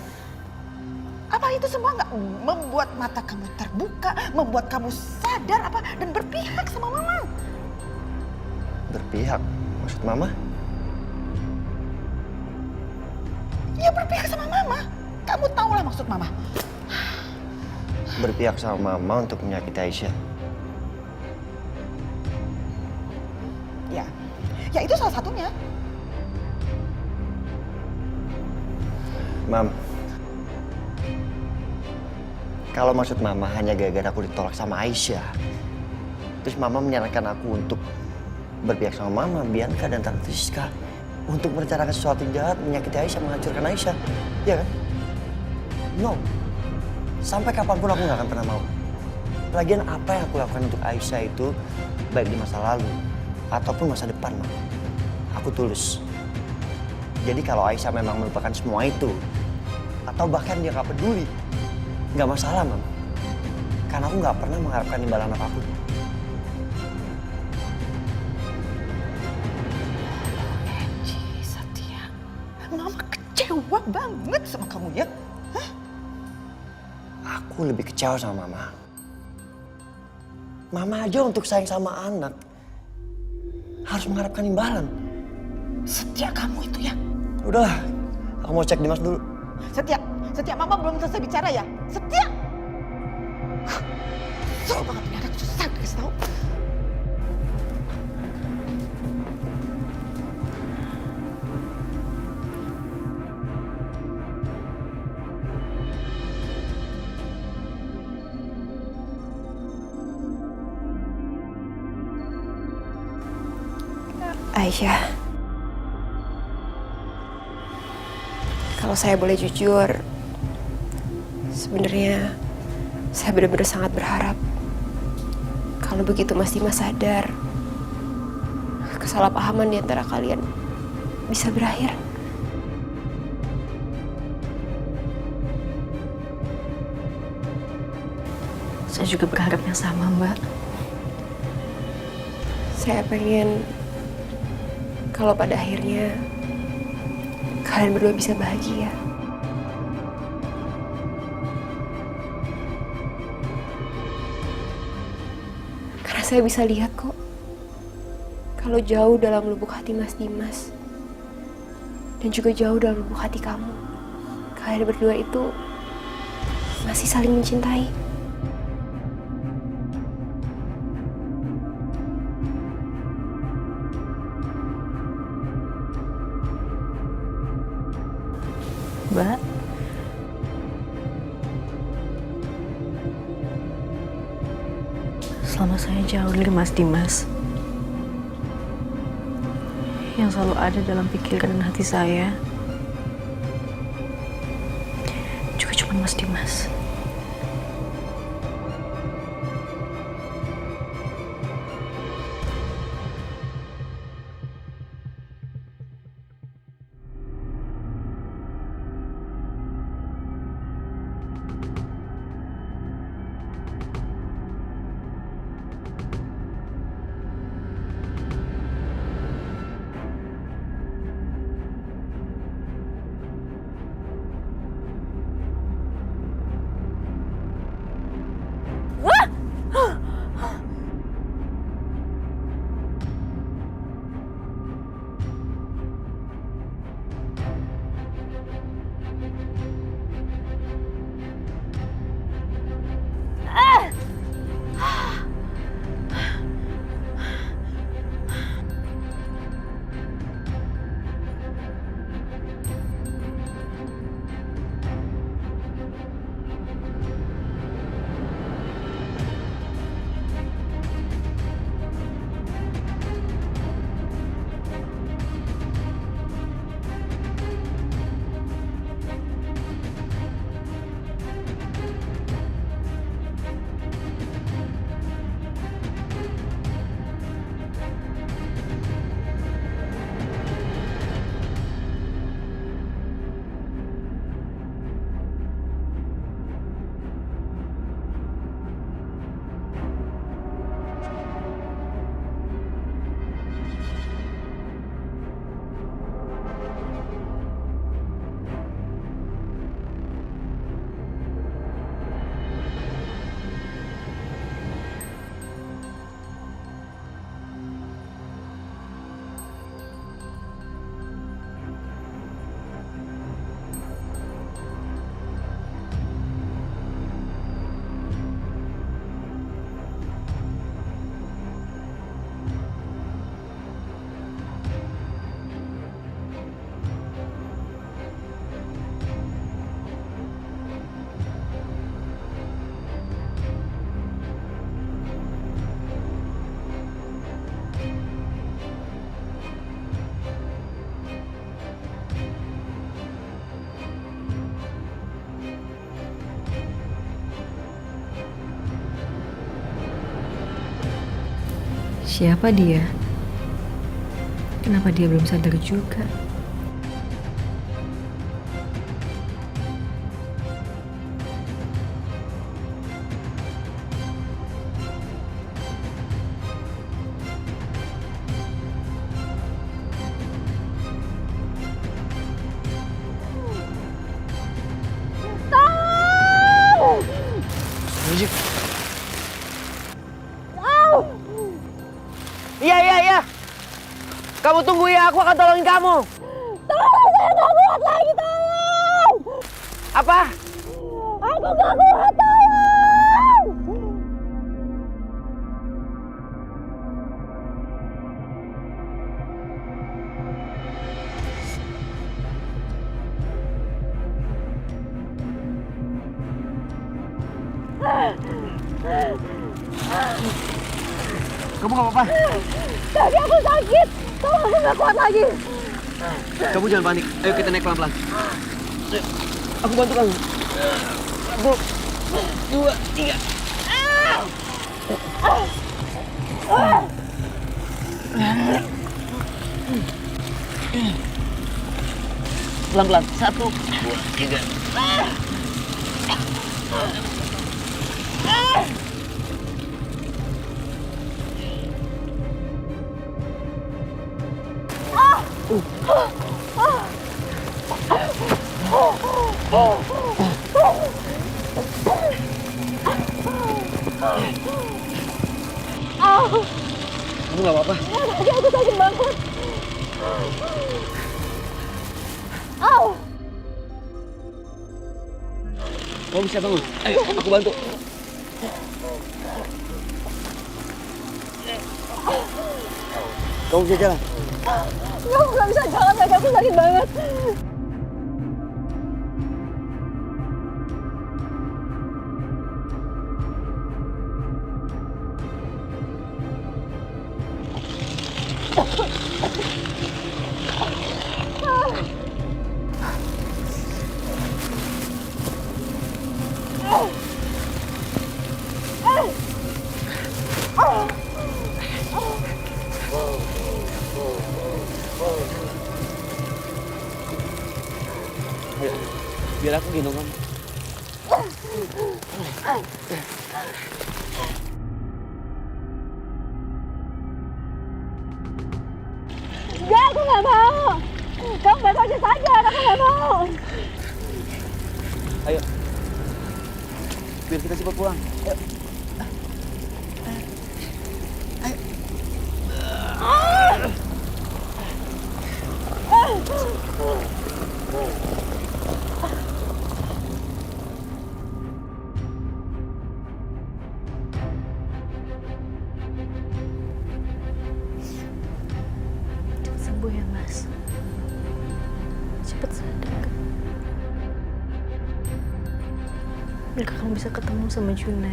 Apa itu semua nggak membuat mata kamu terbuka, membuat kamu sadar apa dan berpihak sama Mama? Berpihak? Maksud Mama? Ya berpihak sama Mama. Kamu tahu lah maksud Mama. Berpihak sama Mama untuk menyakiti Aisyah. Ya itu salah satunya. Mam, kalau maksud Mama hanya gara-gara aku ditolak sama Aisyah, terus Mama menyarankan aku untuk berpihak sama Mama, Bianca, dan Tante Siska untuk merencanakan sesuatu jahat, menyakiti Aisyah, menghancurkan Aisyah, ya kan? No, sampai kapanpun aku nggak akan pernah mau. Lagian apa yang aku lakukan untuk Aisyah itu baik di masa lalu ataupun masa depan, Mam. Aku tulus. Jadi kalau Aisyah memang melupakan semua itu, atau bahkan dia nggak peduli, nggak masalah, Mam. Karena aku nggak pernah mengharapkan imbalan apapun. Satya, Mama kecewa banget sama kamu ya. Hah? Aku lebih kecewa sama Mama. Mama aja untuk sayang sama anak harus mengharapkan imbalan. Setia kamu itu ya. Udahlah, aku mau cek Dimas dulu. Setia, Mama belum selesai bicara ya. Setia. Susah banget ini anak, susah dikasih tahu. Aisyah, kalau saya boleh jujur, sebenarnya saya benar-benar sangat berharap kalau begitu Mas Dimas sadar, kesalahpahaman di antara kalian bisa berakhir. Saya juga berharap yang sama, Mbak. Saya pengen kalau pada akhirnya kalian berdua bisa bahagia. Karena saya bisa lihat kok, kalau jauh dalam lubuk hati Mas Dimas dan juga jauh dalam lubuk hati kamu, kalian berdua itu masih saling mencintai. Mbak, selama saya jauh dari Mas Dimas, yang selalu ada dalam pikiran dan hati saya juga cuma Mas Dimas. Siapa dia? Kenapa dia belum sadar juga? Iya. Kamu tunggu ya, aku akan tolongin kamu. Tolong, saya nggak kuat lagi, tolong! Apa? Aku nggak kuat, tolong! Kamu nggak apa-apa? Kaki aku sakit, tolong, aku nggak kuat lagi. Kamu jangan panik. Ayo kita naik pelan-pelan. Aku bantu kamu. 1, 2, 3. Pelan-pelan. 1, 2, 3. Kamu nggak apa-apa? Kaki aku sakit banget. Kamu bisa bangun. Ayo, aku bantu. Kamu bisa jalan. Aku nggak bisa jalan, kaki aku sakit banget. Ayo, biar aku gendong kamu. Enggak, aku nggak mau. Kamu baik aja saja, aku nggak mau. Ayo. Biar kita cepat pulang. Ayo. Cepat sembuh ya, Mas. Cepat sadar. Biar kamu bisa ketemu sama Juna.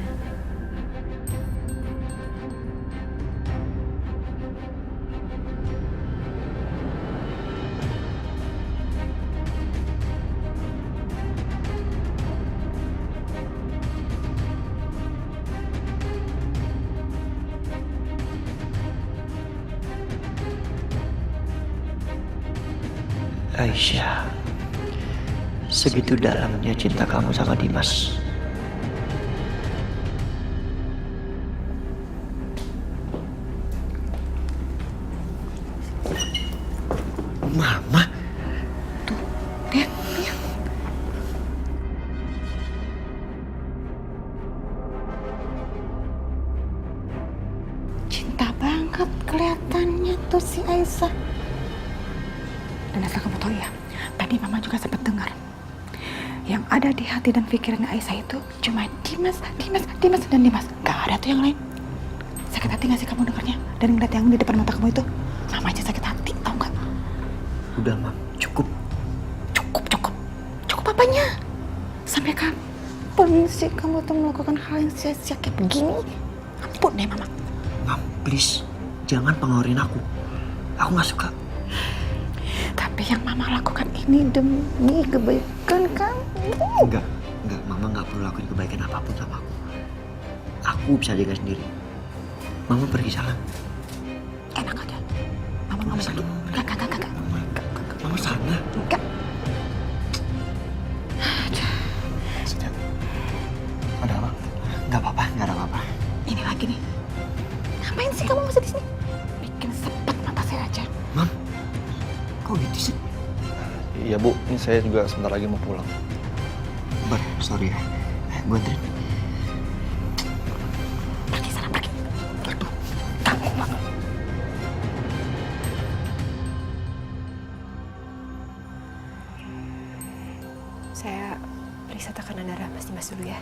Aisyah, segitu dalamnya cinta kamu sama Dimas. Mama, Tuh, lihat. Cinta banget kelihatannya tuh si Aisyah. Dan asal kamu tahu ya, tadi Mama juga sempat dengar. Yang ada di hati dan pikirannya Aisyah itu cuma Dimas, dan Dimas. Gak ada tuh yang lain. Sakit hati gak sih kamu dengarnya? Dan ngeliat yang di depan mata kamu itu? Mama aja sakit hati, tau gak? udah Mam, cukup. Cukup apanya? Sampai kapan sih kamu tuh melakukan hal yang sia-sia kayak begini? Ampun deh Mama. Mam, please, jangan pengaruhin aku. Aku gak suka. Tapi yang Mama lakukan ini demi kebaikan kamu. Enggak, Mama gak perlu lakuin kebaikan apapun sama aku. Aku bisa jaga sendiri. Mama pergi sana. Enak aja. Mama nggak mau pergi. Enggak. Mama sana. Enggak. Setia. Ada apa? Nggak ada apa-apa. Ini lagi nih. Ngapain sih kamu masih di sini? Bikin sepet mata saya aja. Mam, kok gitu sih? Iya Bu, ini saya juga sebentar lagi mau pulang. Sorry ya. Gue anterin. Pergi sana, pergi. Aduh, kamu banget. Saya periksa tekanan darah Mas Dimas dulu ya.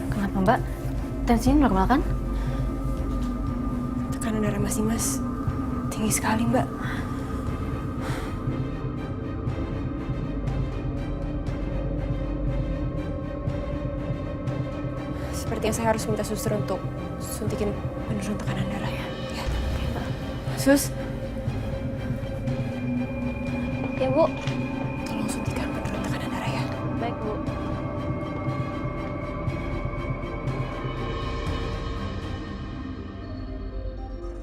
Kenapa Mbak? Tensinya normal kan? Tekanan darah Mas Dimas tinggi sekali, Mbak. Sepertinya saya harus minta suster untuk suntikin penurun tekanan darah ya. Ya. Sus. Ya Bu. Tolong suntikan penurun tekanan darah ya. Baik Bu.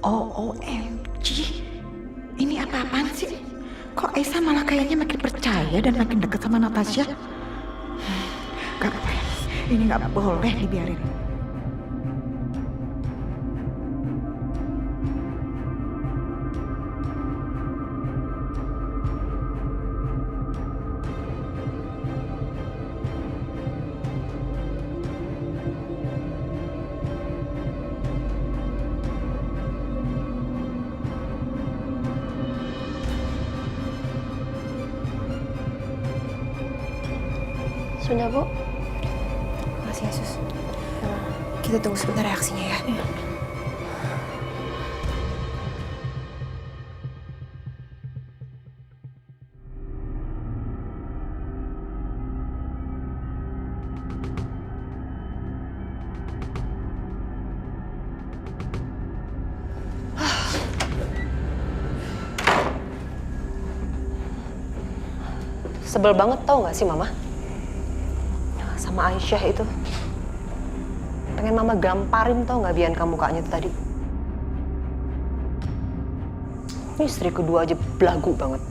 OMG, ini apa-apaan sih? Kok Aisyah malah kayaknya makin percaya dan makin dekat sama Natasha? Gak apa, ini gak boleh dibiarin. Sudah Bu. Makasih ya, Sus. Kita tunggu sebentar reaksinya ya. Sebel banget tau gak sih Mama? Sama Aisyah itu. Pengen Mama gamparin tau gak Bianca mukanya itu tadi. Ini istri kedua aja belagu banget.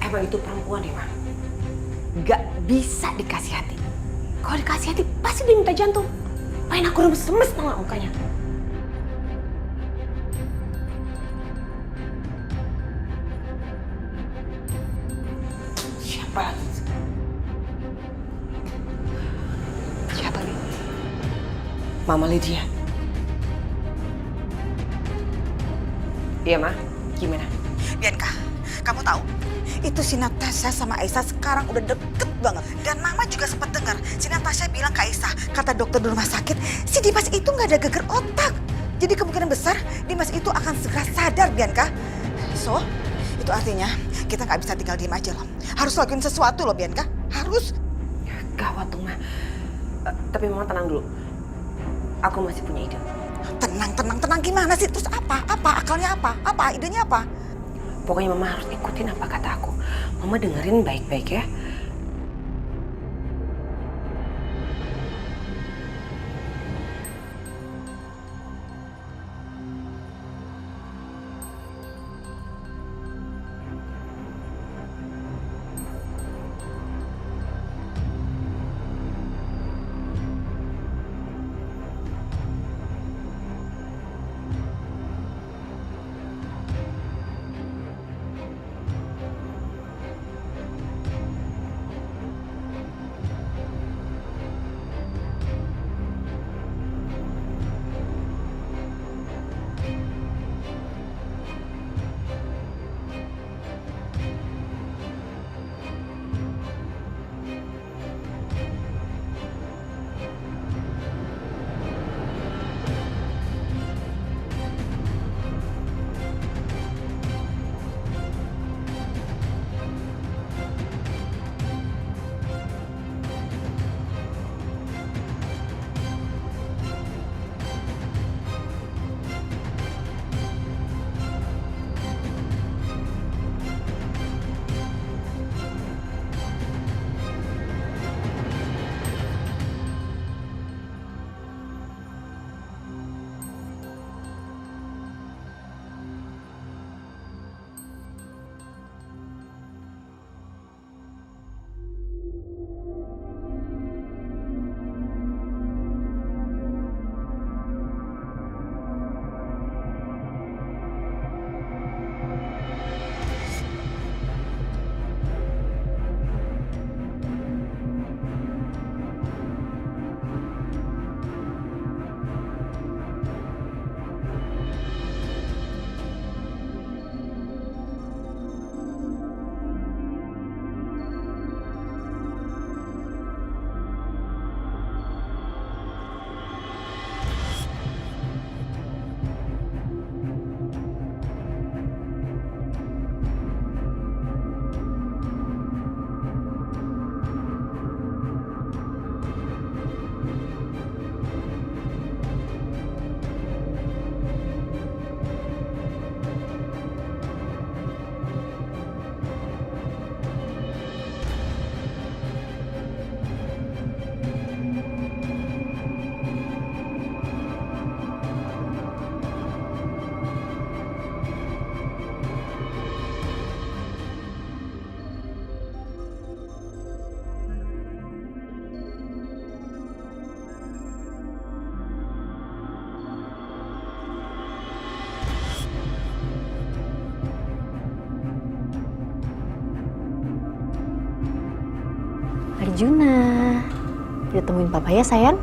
Emang itu perempuan ya, Mam? Gak bisa dikasih hati. Kalau dikasih hati pasti dia minta jantung. Main aku remes-remes tau gak mukanya. Siapa lagi? Siapa nih? Mama Lydia. Iya, Ma. Gimana? Bianca, kamu tahu? Itu si Natasha sama Aisyah sekarang udah deket banget. Dan Mama juga sempat dengar si Natasha bilang ke Aisyah, kata dokter di rumah sakit, si Dimas itu nggak ada geger otak. Jadi kemungkinan besar Dimas itu akan segera sadar, Bianca. So, itu artinya kita nggak bisa tinggal diem aja loh. Harus lakuin sesuatu loh, Bianca. Harus. Gawat tuh, Ma. Tapi Mama tenang dulu. Aku masih punya ide. Tenang gimana sih? Terus apa? Apa? Akalnya apa? Apa? Idenya apa? Pokoknya Mama harus ikutin apa kata aku. Mama dengerin baik-baik ya. Juna. Kita temuin papa ya sayang.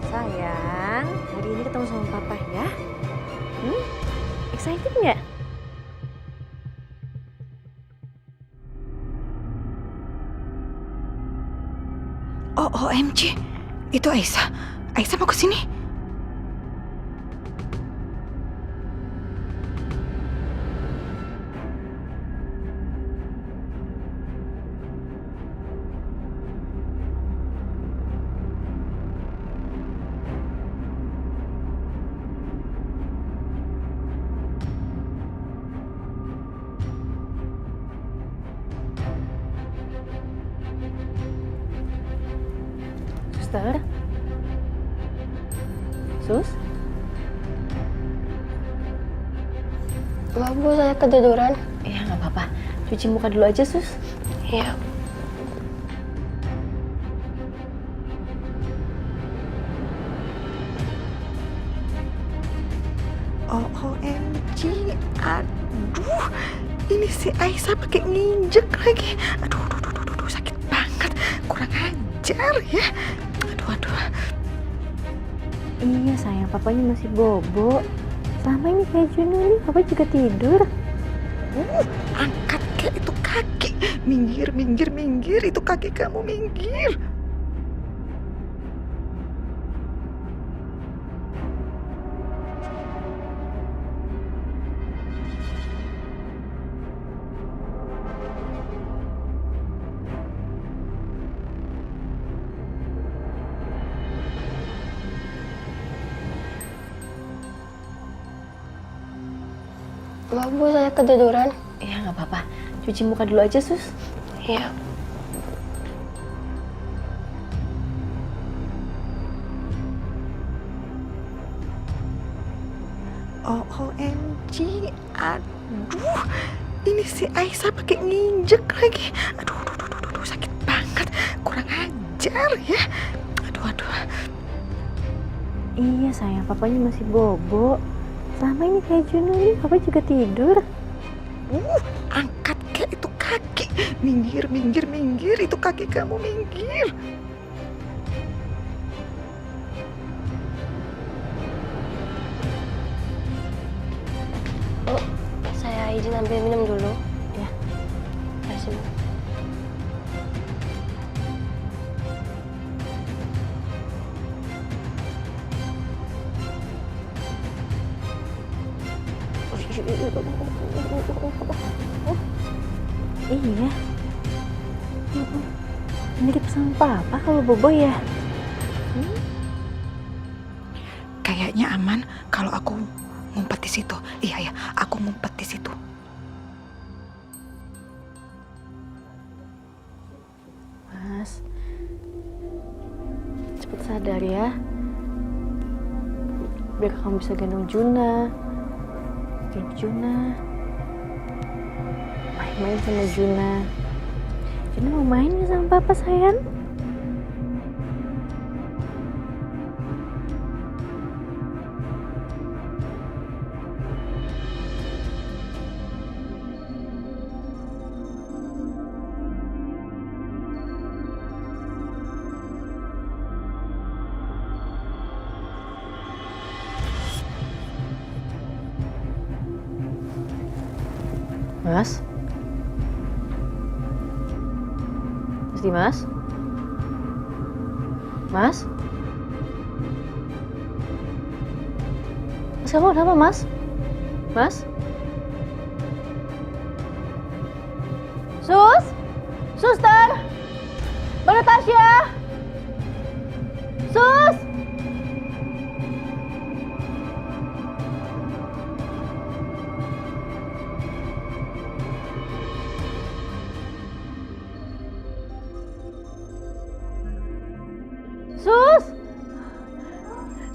Sayang, hari ini ketemu sama papa ya. Excited nggak? Oh, OMG. Itu Aisyah. Aisyah mau ke sini. Suster? Sus? Maaf Bu, saya ketiduran. Ya nggak apa-apa. Cuci muka dulu aja, Sus. Iya. OMG. Aduh. Ini si Aisyah pakai nginjek lagi. Aduh, sakit banget. Kurang ajar ya. Aduh. Iya sayang, papanya masih bobo. Sama ini kayak Juno nih, papa juga tidur. Angkat kayak itu kaki. Minggir. Itu kaki kamu minggir. Maaf Bu, saya ketiduran. Ya nggak apa-apa. Cuci muka dulu aja, Sus. Iya. OMG. Aduh. Ini si Aisyah pakai nginjek lagi. Aduh, sakit banget. Kurang ajar ya. Aduh. Iya sayang, papanya masih bobo. Sama ini kayak Juno nih, papa juga tidur. Angkat kayak itu kaki. Minggir. Itu kaki kamu minggir. Oh, saya izin ambil minum dulu. Ya. Terima kasih Bu. Iya. Mirip sama papa kalau bobo ya. Kayaknya aman kalau aku ngumpet di situ. Iya, aku ngumpet di situ. Mas, cepet sadar ya. Biar kamu bisa gendong Juna. Main sama Juna. Juna mau main ya sama papa sayang? Mas? Mas Dimas? Mas? Mas, kamu kenapa, Mas? Mas? Sus? Suster? Mbak Natasha? Sus?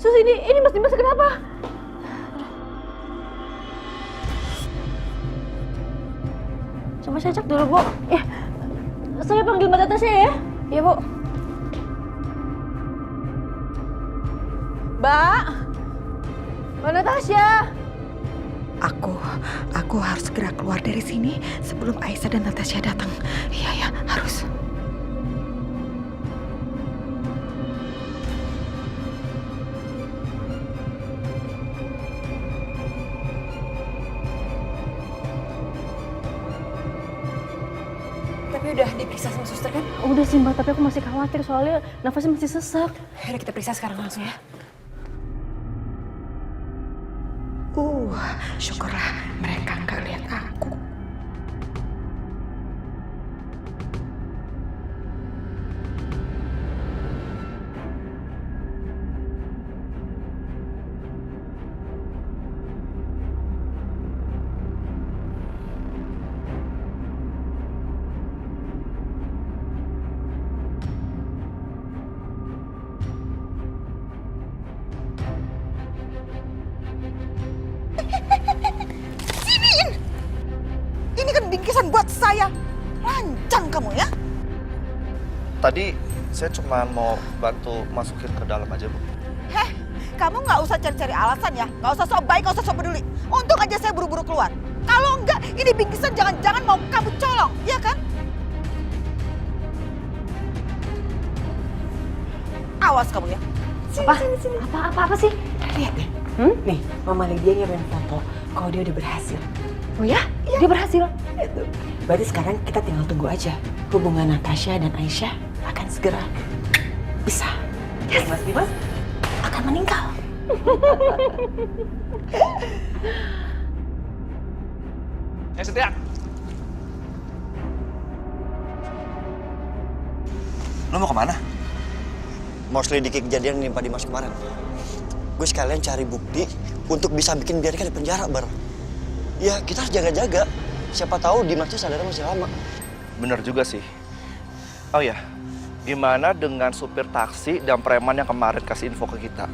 Sus, ini Mas Dimas kenapa? Mama saya cek dulu, Bu. Saya panggil Mbak Natasha ya. Iya, Bu. Mbak Natasha. Aku harus segera keluar dari sini sebelum Aisyah dan Natasha datang. Iya, harus. Tapi udah diperiksa sama suster kan? Udah sih Mbak, tapi aku masih khawatir soalnya nafasnya masih sesak. Ayo kita periksa sekarang langsung ya. Syukurlah mereka nggak lihat aku. Ini kan bingkisan buat saya. Lancang kamu ya. Tadi saya cuma mau bantu masukin ke dalam aja, Bu. Kamu nggak usah cari-cari alasan ya. Nggak usah sok baik, nggak usah sok peduli. Untung aja saya buru-buru keluar. Kalau enggak, ini bingkisan jangan-jangan mau kamu colong, ya kan? Awas kamu ya. Sini. Apa sih? Lihat deh. Nih, Mama Lydia ngirim foto kalau dia udah berhasil. Oh ya? Dia berhasil? Itu. Berarti sekarang kita tinggal tunggu aja. Hubungan Natasha dan Aisyah akan segera bisa. Yes. Mas Dimas akan meninggal. Setia. Lo mau kemana? Mau selidiki kejadian yang nimpa Dimas kemarin. Gue sekalian cari bukti untuk bisa bikin Bianca di penjara, Bar. Ya, kita harus jaga-jaga. Siapa tahu Dimasnya sadarnya masih lama. Bener juga sih. Oh ya, gimana dengan supir taksi dan preman yang kemarin kasih info ke kita?